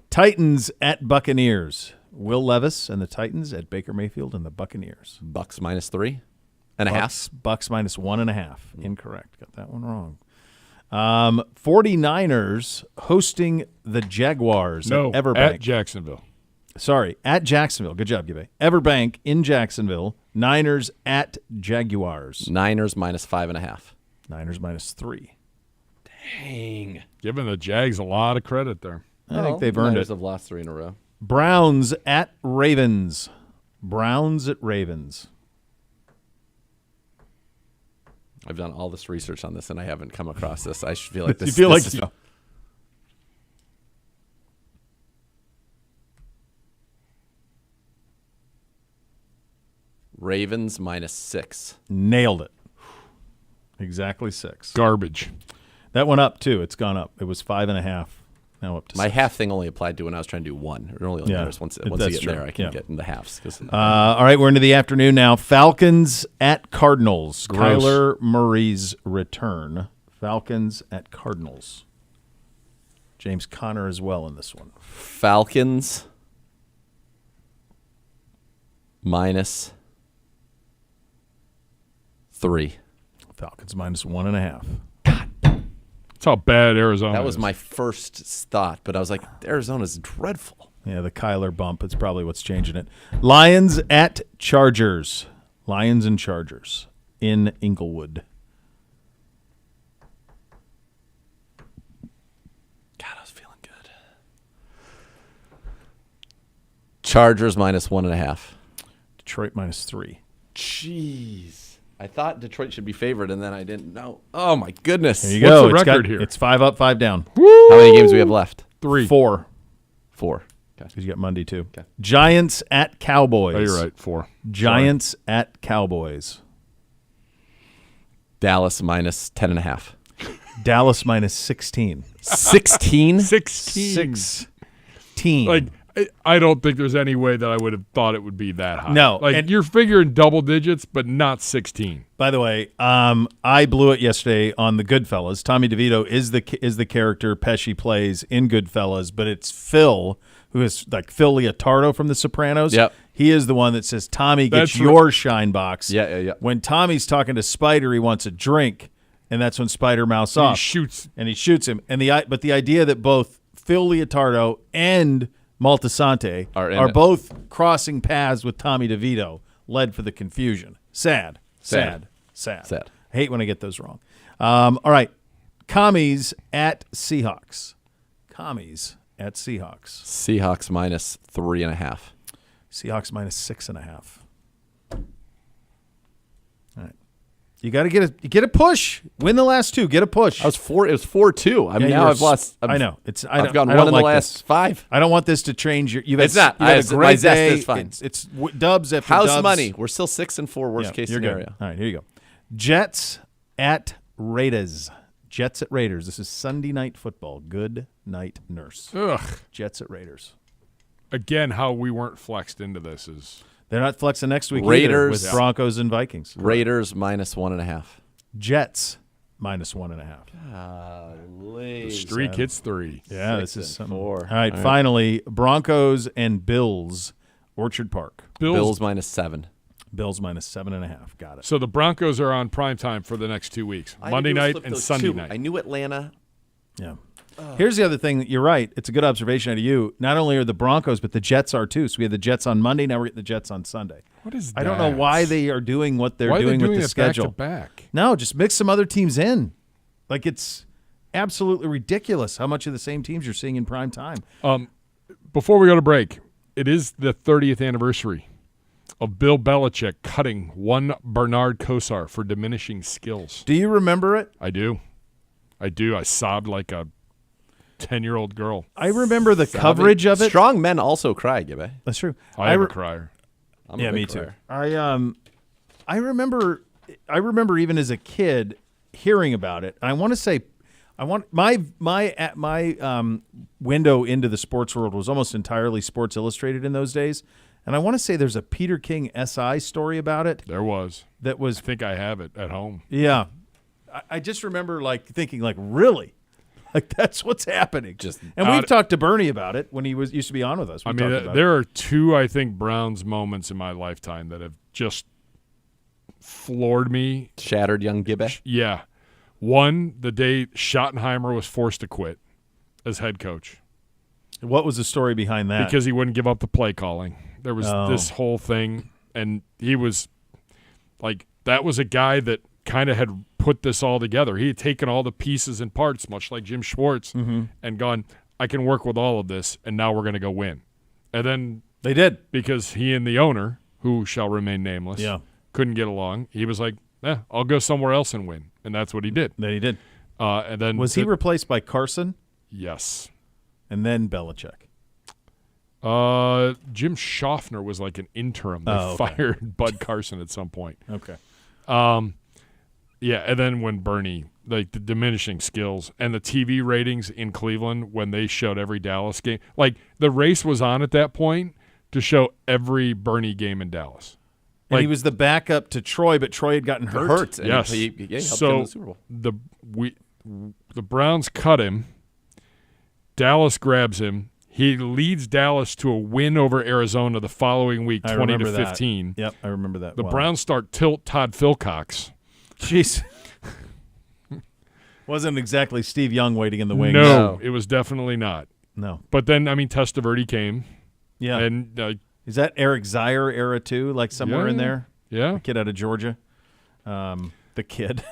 Titans at Buccaneers. Will Levis and the Titans at Baker Mayfield and the Buccaneers. Bucks minus 3.5. Bucks minus 1.5. Incorrect. Got that one wrong. 49ers hosting the Jaguars No, at Everbank. at Jacksonville. Sorry, at Jacksonville. Good job, Gibby. Everbank in Jacksonville. Niners at Jaguars. Niners minus 5.5. Niners minus 3. Dang. Giving the Jags a lot of credit there. I think they've earned Niners it. have lost 3 in a row. Browns at Ravens. Browns at Ravens. I've done all this research on this, and I haven't come across this. I should feel like this. You feel this like is, Ravens -6. Nailed it. Exactly 6. Garbage. That went up, too. It's gone up. It was 5.5. Now up to My 6. half thing only applied to when I was trying to do 1. It only matters once you that's get true. there. I can Yeah. get in the halves. All right, we're into the afternoon now. Falcons at Cardinals. Gross. Kyler Murray's return. Falcons at Cardinals. James Conner as well in this one. Falcons -3. Falcons -1.5. That's how bad Arizona That was is. my first thought, but I was like, Arizona's dreadful. Yeah, the Kyler bump is probably what's changing it. Lions at Chargers. Lions and Chargers in Inglewood. God, I was feeling good. Chargers -1.5. Detroit -3. Jeez. I thought Detroit should be favored, and then I didn't know. Oh, my goodness. There you go. the record here? It's 5 up, 5 down. How many games do we have left? 3. 4. 4. Because you got Monday, too. Okay. Giants at Cowboys. Oh, you're right. 4. Giants at Cowboys. Dallas -10.5. Dallas -16. 16? 16. 16. Like, I don't think there's any way that I would have thought it would be that high. No, Like, and- you're figuring double digits, but not 16. By the way, I blew it yesterday on the Goodfellas. Tommy DeVito is the character Pesci plays in Goodfellas, but it's Phil, who is like Phil Leotardo from The Sopranos. Yep. He is the one that says, Tommy, get That's your shine box. Yeah. When Tommy's talking to Spider, he wants a drink, and that's when Spider mouths off. He shoots. And he shoots him. But the idea that both Phil Leotardo and Maltasante Are in are it. both crossing paths with Tommy DeVito led for the confusion. Sad. Sad. I hate when I get those wrong. All right. Commies at Seahawks. Commies at Seahawks. Seahawks -3.5. Seahawks -6.5. All right. You got to get a push. Win the last 2. Get a push. It was 4-2. I mean, now I've lost. I know. I've gotten I one don't in like the last this. 5. I don't want this to change your. You've had, It's not. You've had a My great zest day. is fine. It's dubs after House dubs. money. We're still 6-4. Worst case you're scenario. Good. All right, here you go. Jets at Raiders. Jets at Raiders. This is Sunday night football. Good night, nurse. Ugh. Jets at Raiders. Again, how we weren't flexed into this is. They're not flexing next week either Raiders with Broncos and Vikings. Raiders -1.5. Jets -1.5. Golly. The streak hits 3. Yeah, this 6 is and something. 4. All right, finally, Broncos and Bills, Orchard Park. Bills -7. Bills -7.5. Got it. So the Broncos are on prime time for the next 2 weeks. All I Monday had to do was night flip and those Sunday 2. night. I knew Atlanta. Yeah. Here's the other thing. You're right. It's a good observation out of you. Not only are the Broncos, but the Jets are too. So we had the Jets on Monday. Now we're getting the Jets on Sunday. What is that? I don't know why they are doing what they're Why are they doing with doing the it schedule. back-to-back? No, just mix some other teams in. Like, it's absolutely ridiculous how much of the same teams you're seeing in prime time. Before we go to break, it is the 30th anniversary of Bill Belichick cutting one Bernard Kosar for diminishing skills. Do you remember it? I do. I sobbed like a 10-year-old girl. I remember the coverage of it. Strong men also cry, Gibby. That's true. I am a crier. I'm a Yeah, big me crier. too. I remember even as a kid hearing about it. I want to say, my window into the sports world was almost entirely Sports Illustrated in those days, and I want to say there's a Peter King SI story about it. There was. That was. I think I have it at home. Yeah, I just remember thinking really. Like, that's what's happening. And we've talked to Bernie about it when he used to be on with us. I mean, there are 2, I think, Browns moments in my lifetime that have just floored me. Shattered young Gibby? Yeah. One, the day Schottenheimer was forced to quit as head coach. What was the story behind that? Because he wouldn't give up the play calling. There was this whole thing, and he was like, that was a guy that kind of had put this all together. He had taken all the pieces and parts, much like Jim Schwartz, and gone, I can work with all of this, and now we're going to go win. And then they did, because he and the owner, who shall remain nameless, couldn't get along. He was like, I'll go somewhere else and win. And that's what he did. Then he did. And then was he replaced by Carson? Yes. And then Belichick. Jim Schaffner was like an interim. They fired Bud Carson at some point. Okay. Yeah, and then when Bernie, like the diminishing skills and the TV ratings in Cleveland when they showed every Dallas game, like the race was on at that point to show every Bernie game in Dallas. And he was the backup to Troy, but Troy had gotten hurt. And yes. he helped so him in the Super Bowl. The Browns cut him. Dallas grabs him. He leads Dallas to a win over Arizona the following week, 20-15. Yep, I remember that. The Browns start tilt Todd Philcox. Jeez. Wasn't exactly Steve Young waiting in the wings. No, it was definitely not. No. But then, I mean, Testaverde came. Yeah. And is that Eric Zier era too, like somewhere in there? Yeah. The kid out of Georgia. The kid.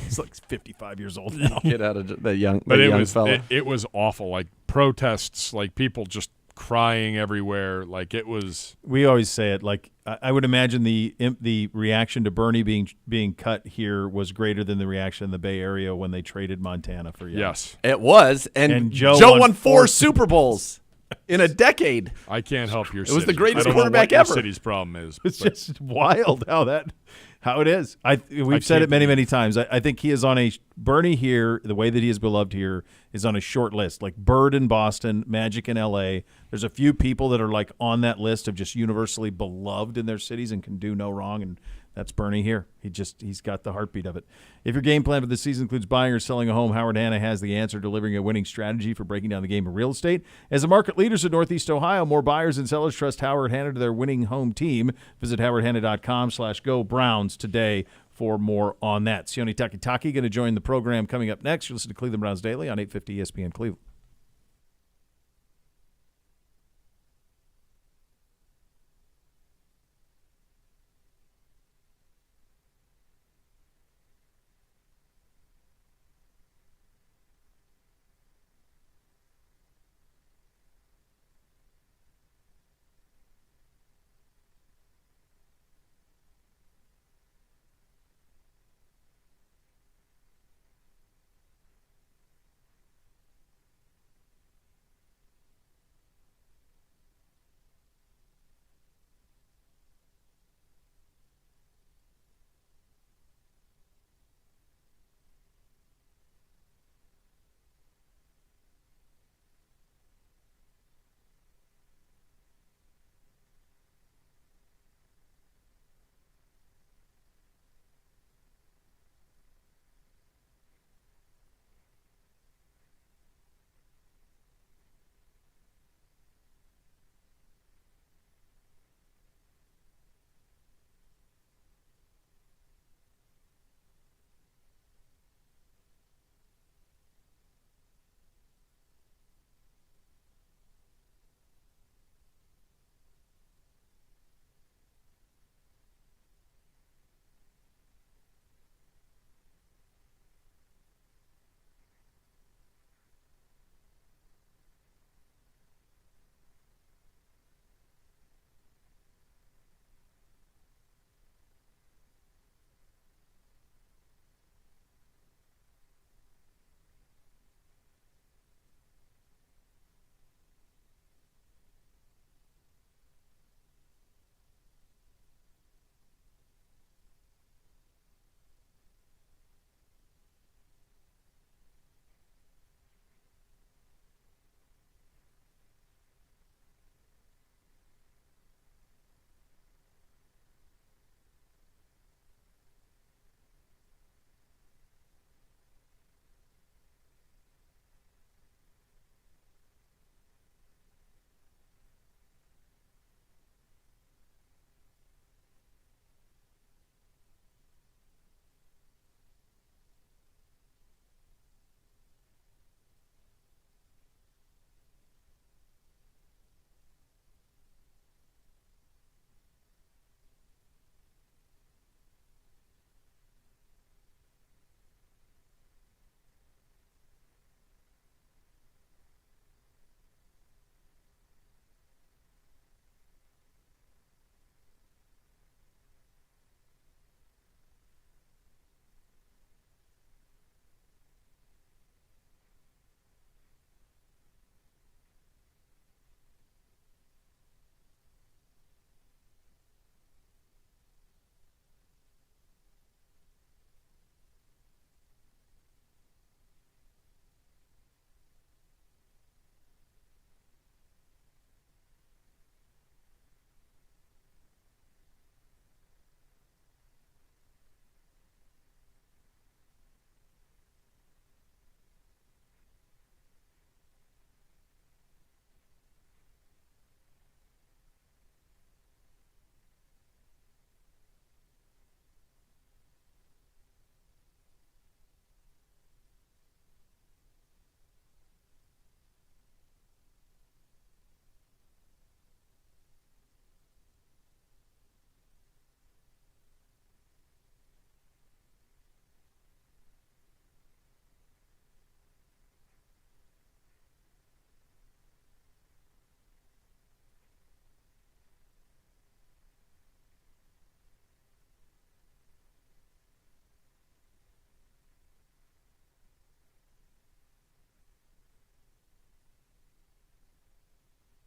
He's like 55 years old now. Kid out of the young, but the it young was fella. It was awful. Like protests, like people just crying everywhere. Like it was. We always say it. Like I would imagine the reaction to Bernie being cut here was greater than the reaction in the Bay Area when they traded Montana for Young. Yes, it was. And Joe won 4 Super Bowls in a decade. I can't help your. It was the greatest I don't know quarterback what ever. Your city's problem is. It's just wild how it is. We've said it many times. I think he is on Bernie here. The way that he is beloved here is on a short list. Like Bird in Boston, Magic in L.A. There's a few people that are like on that list of just universally beloved in their cities and can do no wrong, and that's Bernie here. He's got the heartbeat of it. If your game plan for the season includes buying or selling a home, Howard Hanna has the answer, delivering a winning strategy for breaking down the game of real estate. As the market leaders in Northeast Ohio, more buyers and sellers trust Howard Hanna to their winning home team. Visit howardhanna.com/go Browns today for more on that. Sione Takitaki going to join the program coming up next. You'll listen to Cleveland Browns Daily on 850 ESPN Cleveland.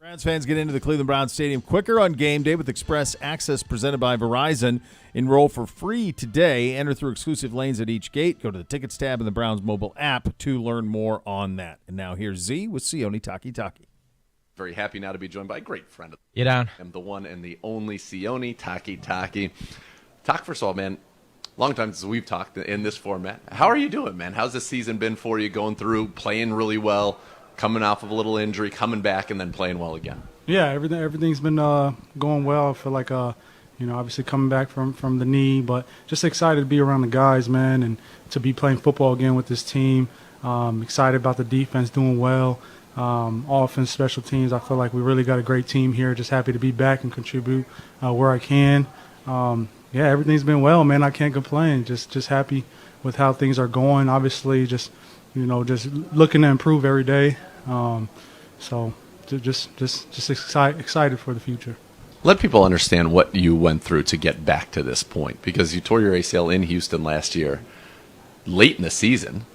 Browns fans get into the Cleveland Browns Stadium quicker on game day with Express Access presented by Verizon. Enroll for free today. Enter through exclusive lanes at each gate. Go to the Tickets tab in the Browns mobile app to learn more on that. And now here's Z with Sione Takitaki. Very happy now to be joined by a great friend of You down? I'm the one and the only Sione Takitaki. First of all, man, long time since we've talked in this format. How are you doing, man? How's this season been for you, going through, playing really well, coming off of a little injury, coming back, and then playing well again? Yeah, everything's been going well. I feel like, obviously coming back from the knee, but just excited to be around the guys, man, and to be playing football again with this team. Excited about the defense doing well. Offense, special teams, I feel like we really got a great team here. Just happy to be back and contribute where I can. Yeah, everything's been well, man. I can't complain. Just happy with how things are going. Obviously, just looking to improve every day. So just excited for the future. Let people understand what you went through to get back to this point, because you tore your ACL in Houston last year, late in the season,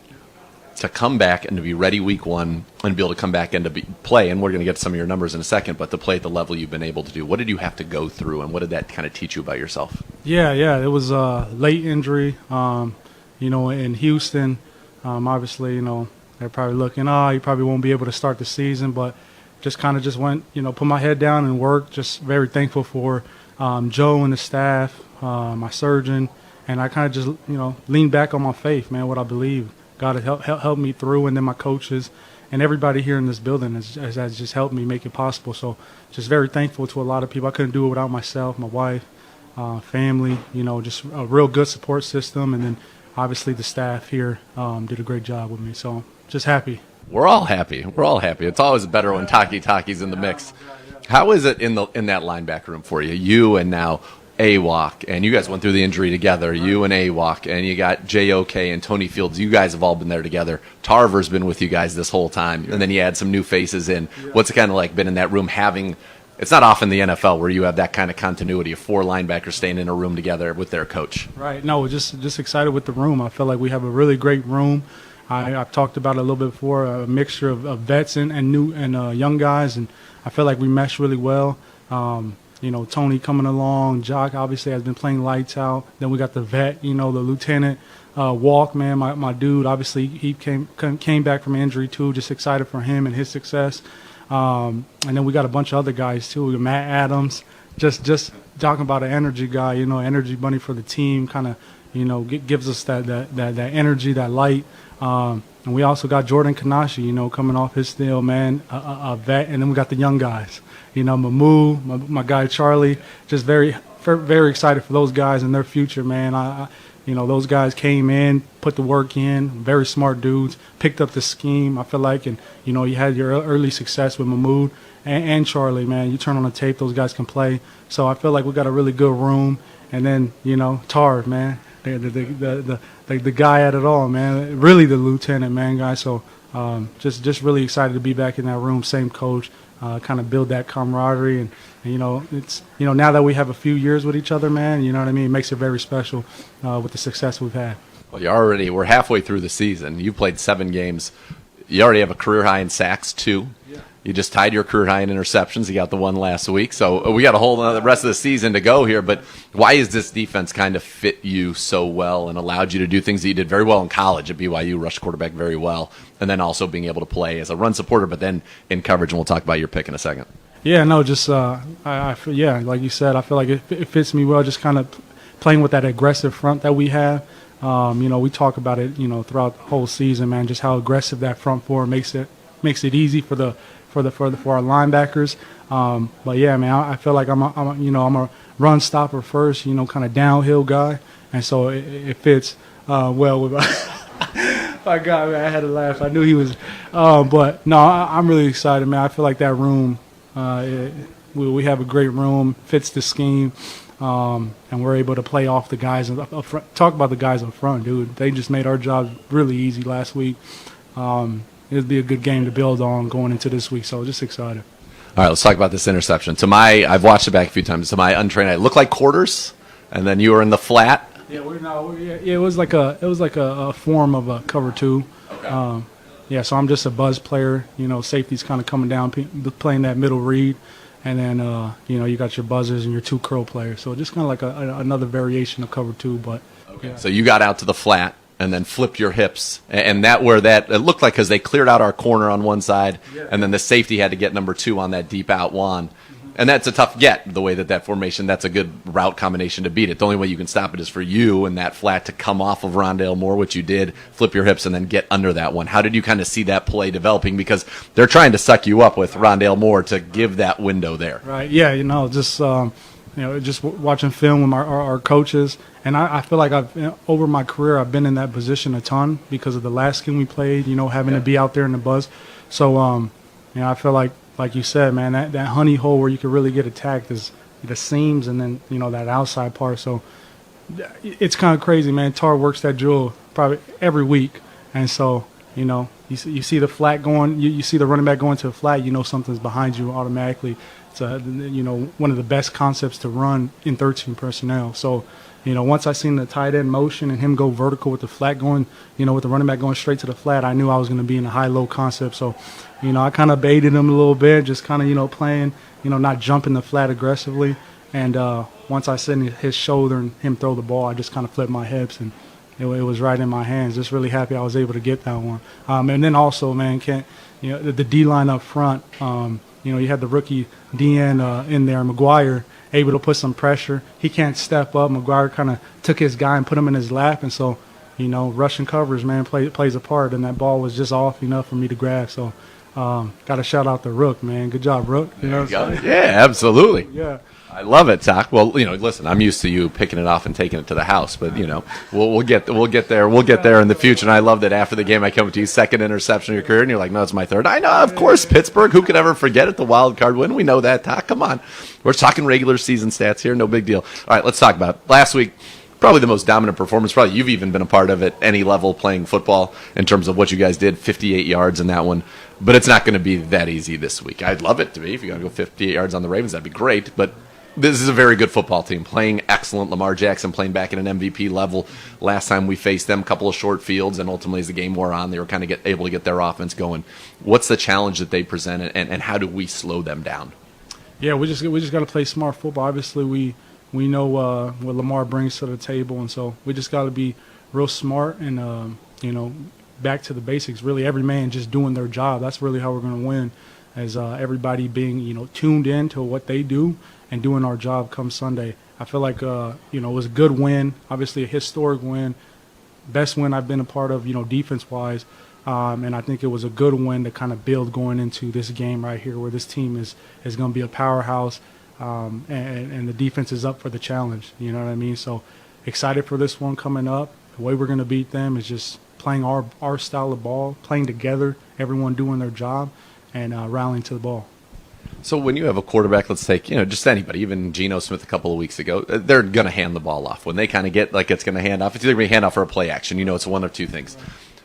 to come back and to be ready week one and be able to come back and to play, and we're going to get to some of your numbers in a second, but to play at the level you've been able to do. What did you have to go through, and what did that kind of teach you about yourself? Yeah, it was a late injury, in Houston. Obviously, they're probably looking, you probably won't be able to start the season, but just went, put my head down and worked. Just very thankful for Joe and the staff, my surgeon, and I kind of just, leaned back on my faith, man, what I believe. God has helped me through, and then my coaches and everybody here in this building has just helped me make it possible. So just very thankful to a lot of people. I couldn't do it without myself, my wife, family, just a real good support system, and then obviously the staff here did a great job with me. So just happy. We're all happy. It's always better when Takitaki's in the mix. How is it in that linebacker room for you? You and now AWOC, and you guys went through the injury together. You and AWOC, and you got JOK and Tony Fields. You guys have all been there together. Tarver's been with you guys this whole time, and then you add some new faces in. What's it kind of like been in that room having? It's not often the NFL where you have that kind of continuity of four linebackers staying in a room together with their coach. Right. No, just excited with the room. I feel like we have a really great room. I've talked about it a little bit before, a mixture of vets and new and young guys, and I feel like we mesh really well. Tony coming along, Jock obviously has been playing lights out. Then we got the vet, the lieutenant, Walk, man, my dude. Obviously he came back from injury too. Just excited for him and his success. And then we got a bunch of other guys too. Matt Adams, just talking about an energy guy, energy bunny for the team. Kind of, gives us that energy, that light. And we also got Jordan Kanashi, coming off his deal, man, a vet. And then we got the young guys, Mamu, my guy Charlie. Just very, very excited for those guys and their future, man. Those guys came in, put the work in, very smart dudes, picked up the scheme, I feel like. And, you had your early success with Mahmoud and Charlie, man. You turn on the tape, those guys can play. So I feel like we got a really good room. And then, Tar, man, the guy at it all, man. Really the lieutenant, man, guy. So just really excited to be back in that room, same coach, kind of build that camaraderie. And it's, now that we have a few years with each other, man, you know what I mean? It makes it very special with the success we've had. Well, we're halfway through the season. You played 7 games. You already have a career high in sacks, 2. Yeah. You just tied your career high in interceptions. You got the one last week. So we got a whole the rest of the season to go here. But why is this defense kind of fit you so well and allowed you to do things that you did very well in college at BYU, rush quarterback very well, and then also being able to play as a run supporter, but then in coverage, and we'll talk about your pick in a second. Yeah, no, just like you said, I feel like it fits me well, just kind of playing with that aggressive front that we have. We talk about it, throughout the whole season, man, just how aggressive that front four makes it easy for our linebackers. But yeah, man, I feel like I'm a run stopper first, kind of downhill guy, and so it fits well with my guy. Man, I had to laugh. I knew he was, but no, I'm really excited, man. I feel like that room, we have a great room, fits the scheme. And we're able to play off the guys up front. Talk about the guys up front, dude. They just made our job really easy last week. It'll be a good game to build on going into this week, so just excited. All right, let's talk about this interception. I've watched it back a few times. To my untrained eye, it looked like quarters, and then you were in the flat. Yeah, it was like a form of a cover 2. Okay. yeah, so I'm just a buzz player. Safety's kind of coming down, playing that middle read. And then, you got your buzzers and your 2 curl players. So just kind of like another variation of cover 2. But okay. Yeah. So you got out to the flat and then flipped your hips. And it looked like because they cleared out our corner on one side, and then the safety had to get number 2 on that deep out one. And that's a tough get, the way that formation, that's a good route combination to beat it. The only way you can stop it is for you and that flat to come off of Rondale Moore, which you did, flip your hips, and then get under that one. How did you kind of see that play developing? Because they're trying to suck you up with Rondale Moore to give that window there. Right, yeah, just watching film with our coaches. And I feel like over my career, I've been in that position a ton because of the last game we played, having to be out there in the buzz. So, I feel like you said, man, that honey hole where you could really get attacked is the seams and then, that outside part. So it's kind of crazy, man. Tar works that drill probably every week. And so, you see the flat going, you see the running back going to the flat, something's behind you automatically. It's, one of the best concepts to run in 13 personnel. So, once I seen the tight end motion and him go vertical with the flat going, with the running back going straight to the flat, I knew I was going to be in a high-low concept. So, I kind of baited him a little bit, just kind of, playing, not jumping the flat aggressively. And once I seen his shoulder and him throw the ball, I just kind of flipped my hips, and it was right in my hands. Just really happy I was able to get that one. And then also, man, the D-line up front, you had the rookie DN in there, McGuire, able to put some pressure. He can't step up. McGuire kind of took his guy and put him in his lap. And so, rushing coverage, man, plays a part. And that ball was just off enough for me to grab. So, got to shout out to Rook, man. Good job, Rook. Yeah, absolutely. Yeah. I love it, Tak. Well, listen, I'm used to you picking it off and taking it to the house, but we'll get there in the future. And I love that after the game, I come to you, second interception of your career, and you're like, no, it's my third. I know, of course, Pittsburgh. Who could ever forget it? The wild card win. We know that, Tak. Come on, we're talking regular season stats here. No big deal. All right, let's talk about it. Last week. Probably the most dominant performance. Probably you've even been a part of at any level playing football in terms of what you guys did. 58 yards in that one, but it's not going to be that easy this week. I'd love it to be. If you're going to go 58 yards on the Ravens, that'd be great. But this is a very good football team, playing excellent. Lamar Jackson playing back at an MVP level. Last time we faced them, a couple of short fields, and ultimately as the game wore on, they were kind of able to get their offense going. What's the challenge that they present, and how do we slow them down? Yeah, we just got to play smart football. Obviously, we know what Lamar brings to the table, and so we just got to be real smart and back to the basics. Really, every man just doing their job. That's really how we're going to win, as everybody being tuned in to what they do and doing our job come Sunday. I feel like it was a good win, obviously a historic win, best win I've been a part of, defense-wise, and I think it was a good win to kind of build going into this game right here, where this team is going to be a powerhouse, and the defense is up for the challenge. You know what I mean? So excited for this one coming up. The way we're going to beat them is just playing our style of ball, playing together, everyone doing their job, and rallying to the ball. So when you have a quarterback, let's take, just anybody, even Geno Smith a couple of weeks ago, they're going to hand the ball off. When they kind of get like it's going to hand off, it's either going to hand off or a play action. It's one of two things.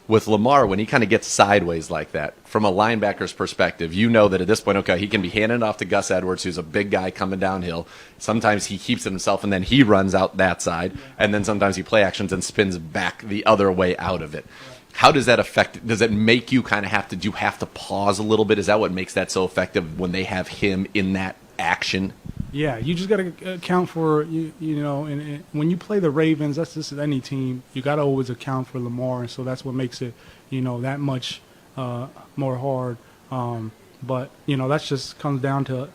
With Lamar, when he kind of gets sideways like that, from a linebacker's perspective, that at this point, okay, he can be handing it off to Gus Edwards, who's a big guy coming downhill. Sometimes he keeps it himself, and then he runs out that side, and then sometimes he play actions and spins back the other way out of it. How does that affect? Does it make you kind of do you have to pause a little bit? Is that what makes that so effective when they have him in that action? Yeah, you just got to account for, and when you play the Ravens, that's just any team, you got to always account for Lamar, and so that's what makes it, that much more hard. But, that just comes down to,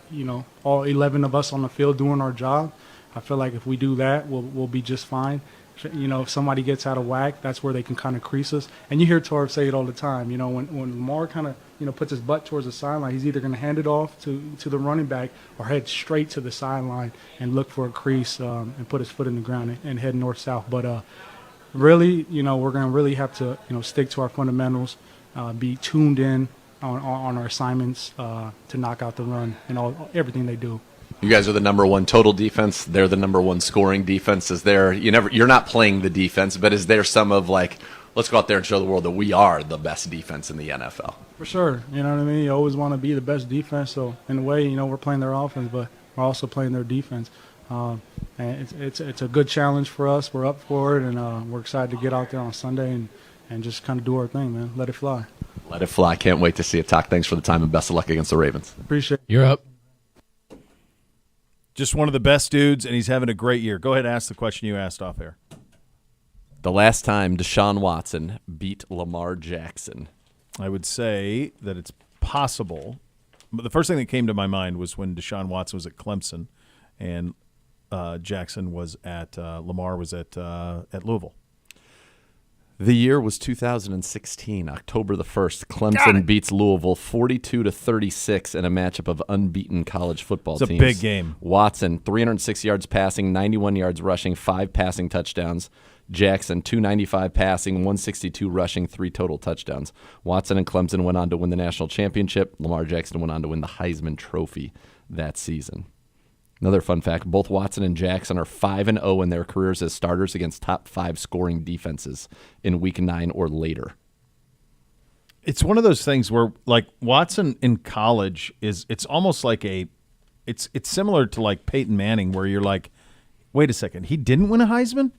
all 11 of us on the field doing our job. I feel like if we do that, we'll be just fine. If somebody gets out of whack, that's where they can kind of crease us. And you hear Torv say it all the time. When Lamar kind of puts his butt towards the sideline, he's either going to hand it off to the running back or head straight to the sideline and look for a crease and put his foot in the ground and head north-south. But really, we're going to really have to stick to our fundamentals, be tuned in on our assignments to knock out the run and everything they do. You guys are the number one total defense. They're the number one scoring defense. You're not playing the defense, but is there some of let's go out there and show the world that we are the best defense in the NFL? For sure. You know what I mean? You always want to be the best defense. So in a way, we're playing their offense, but we're also playing their defense. And it's a good challenge for us. We're up for it, and we're excited to get out there on Sunday and just kind of do our thing, man. Let it fly. Let it fly. Can't wait to see it. Talk. Thanks for the time and best of luck against the Ravens. Appreciate it. You're up. Just one of the best dudes, and he's having a great year. Go ahead and ask the question you asked off air. The last time Deshaun Watson beat Lamar Jackson. I would say that it's possible. But the first thing that came to my mind was when Deshaun Watson was at Clemson and Jackson was at Lamar was at Louisville. The year was 2016, October the 1st. Clemson beats Louisville 42-36 in a matchup of unbeaten college football teams. It's a big game. Watson, 306 yards passing, 91 yards rushing, 5 passing touchdowns. Jackson, 295 passing, 162 rushing, 3 total touchdowns. Watson and Clemson went on to win the national championship. Lamar Jackson went on to win the Heisman Trophy that season. Another fun fact, both Watson and Jackson are 5-0 in their careers as starters against top 5 scoring defenses in week 9 or later. It's one of those things where, like, Watson in college it's almost like it's similar to like Peyton Manning, where you're like, wait a second, he didn't win a Heisman?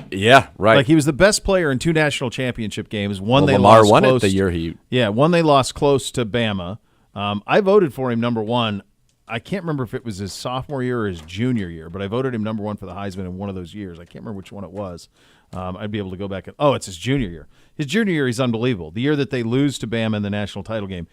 Yeah, right. Like, he was the best player in 2 national championship games. One they Lamar lost won close it the year he. Yeah, one they lost close to Bama. I voted for him number 1. I can't remember if it was his sophomore year or his junior year, but I voted him number 1 for the Heisman in one of those years. I can't remember which one it was. I'd be able to go back and it's his junior year. His junior year, he's unbelievable. The year that they lose to Bama in the national title game.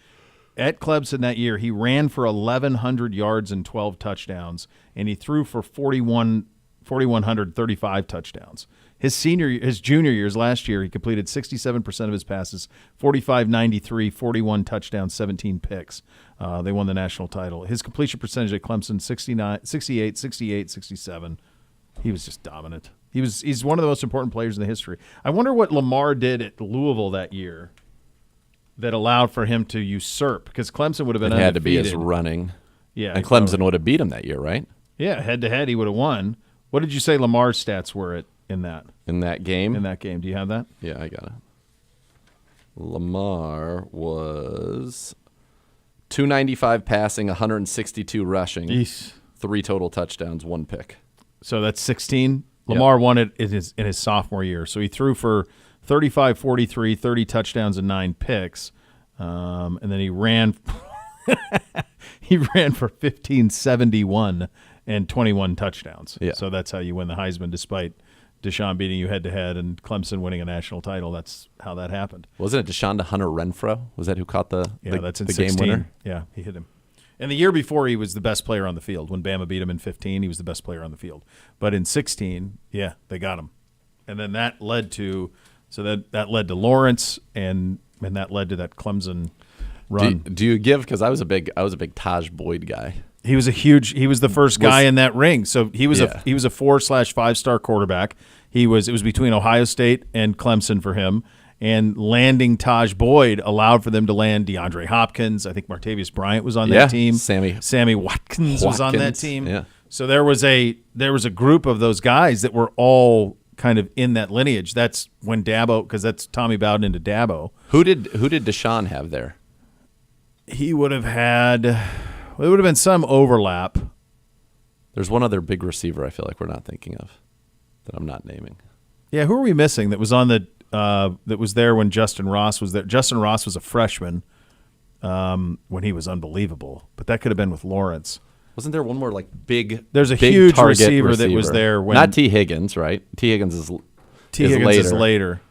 At Clemson that year, he ran for 1,100 yards and 12 touchdowns, and he threw for 4,135 touchdowns. His junior years last year, he completed 67% of his passes, 45-93, 41 touchdowns, 17 picks. They won the national title. His completion percentage at Clemson, 68, 67. He was just dominant. He's one of the most important players in the history. I wonder what Lamar did at Louisville that year that allowed for him to usurp, because Clemson would have been undefeated. It had to be his running. Yeah, and Clemson would have beat him that year, right? Yeah, head-to-head, he would have won. What did you say Lamar's stats were in that game? In that game. Do you have that? Yeah, I got it. Lamar was 295 passing, 162 rushing, Eesh. 3 total touchdowns, 1 pick. So that's 16. Lamar won it in his sophomore year. So he threw for 35, 43, 30 touchdowns and 9 picks. And then he ran he ran for 1571 and 21 touchdowns. Yeah. So that's how you win the Heisman, despite Deshaun beating you head-to-head and Clemson winning a national title. That's how that happened. Wasn't it Deshaun to Hunter Renfro? Was that who caught the that's in the 16. game winner? Yeah, he hit him. And the year before, he was the best player on the field. When Bama beat him in 15, he was the best player on the field. But in 16, yeah, they got him. And then that led to that led to Lawrence, and that led to that Clemson run. Do you give, because I was a big Taj Boyd guy. He was the first guy in that ring. So he was a 4/5-star quarterback. It was between Ohio State and Clemson for him. And landing Taj Boyd allowed for them to land DeAndre Hopkins. I think Martavius Bryant was on that team. Sammy Watkins was on that team. Yeah. So there was a group of those guys that were all kind of in that lineage. That's when Dabo, because that's Tommy Bowden into Dabo. Who did Deshaun have there? He would have had. Well, it would have been some overlap. There's one other big receiver I feel like we're not thinking of that I'm not naming. Yeah, who are we missing that was on the that was there when Justin Ross was there? Justin Ross was a freshman when he was unbelievable, but that could have been with Lawrence. Wasn't there one more like big? There's a big huge target receiver that was there when not T. Higgins, right? T. Higgins is later.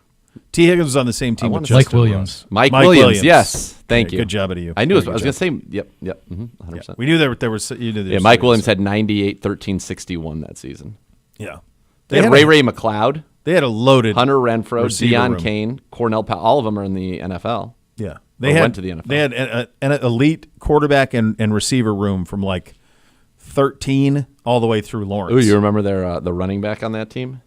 T. Higgins was on the same team with Mike Justin Williams. Ross. Mike Williams. Yes, thank you. Good job out of you. I knew. I was going to say. Yep. 100%. We knew there was. You knew yeah, Mike Williams had 98, 13, 61 that season. Yeah, they had Ray McLeod. They had a loaded Hunter Renfro, Deion room. Kane, Cornell Powell. All of them are in the NFL. Yeah, went to the NFL. They had an elite quarterback and receiver room from like 13 all the way through Lawrence. Ooh, you remember the running back on that team?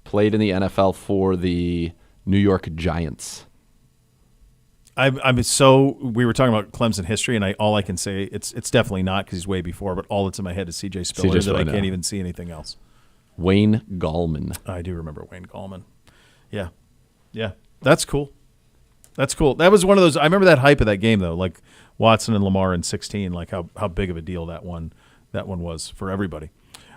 Played in the NFL for the New York Giants. We were talking about Clemson history, and all I can say it's definitely not, because he's way before. But all that's in my head is C.J. Spiller. That I can't even see anything else. Wayne Gallman. I do remember Wayne Gallman. Yeah, that's cool. That's cool. That was one of those. I remember that hype of that game though, like Watson and Lamar in 16, like how big of a deal that one was for everybody.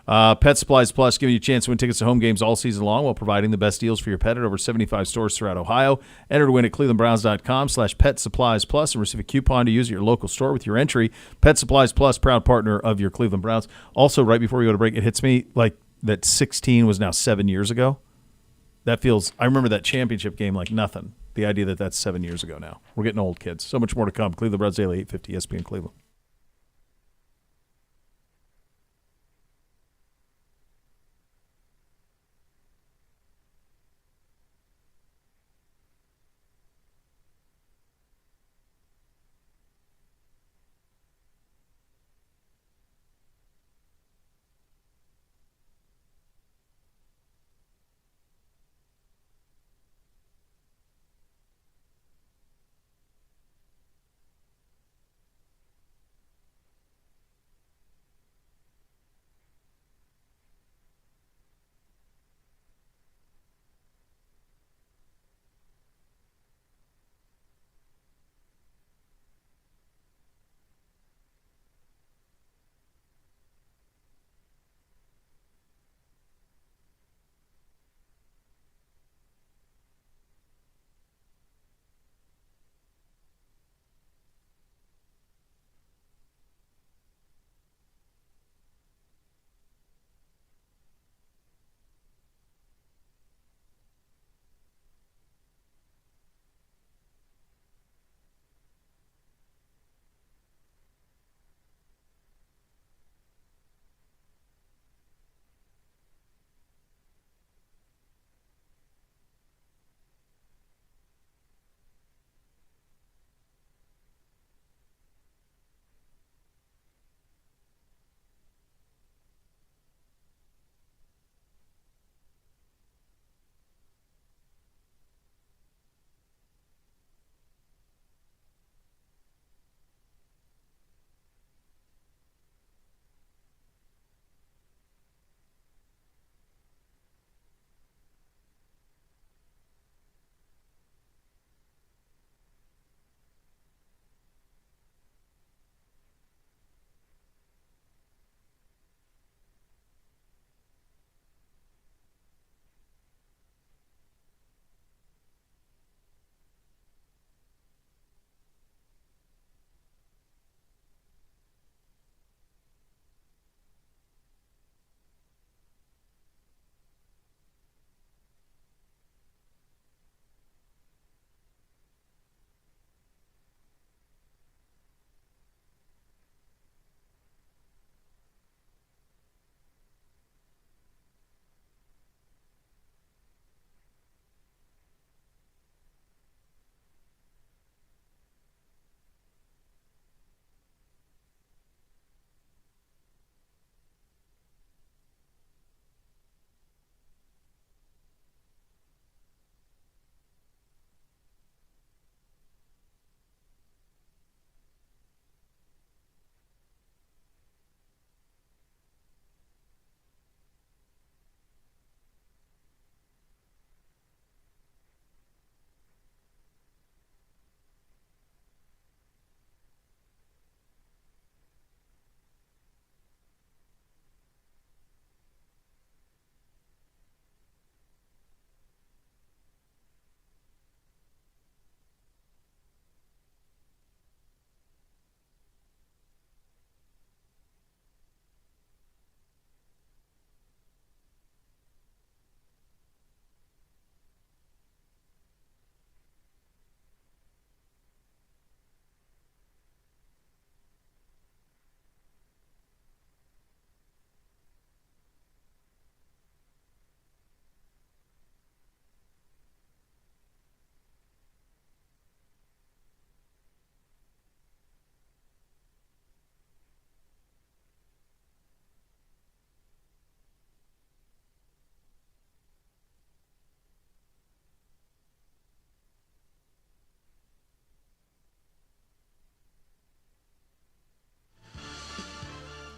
Pet Supplies Plus, giving you a chance to win tickets to home games all season long while providing the best deals for your pet at over 75 stores throughout Ohio. Enter to win at clevelandbrowns.com/Pet Supplies Plus and receive a coupon to use at your local store with your entry. Pet Supplies Plus, proud partner of your Cleveland Browns. Also, right before we go to break, it hits me like that 16 was now 7 years ago. That feels, I remember that championship game like nothing. The idea that that's 7 years ago now. We're getting old, kids. So much more to come. Cleveland Browns Daily, 850 ESPN Cleveland.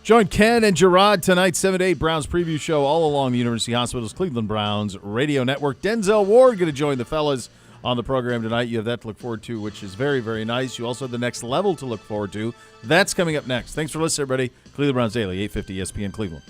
Join Ken and Gerard tonight, 7 to 8 Browns preview show all along the University Hospital's Cleveland Browns radio network. Denzel Ward going to join the fellas on the program tonight. You have that to look forward to, which is very, very nice. You also have the next level to look forward to. That's coming up next. Thanks for listening, everybody. Cleveland Browns Daily, 850 ESPN Cleveland.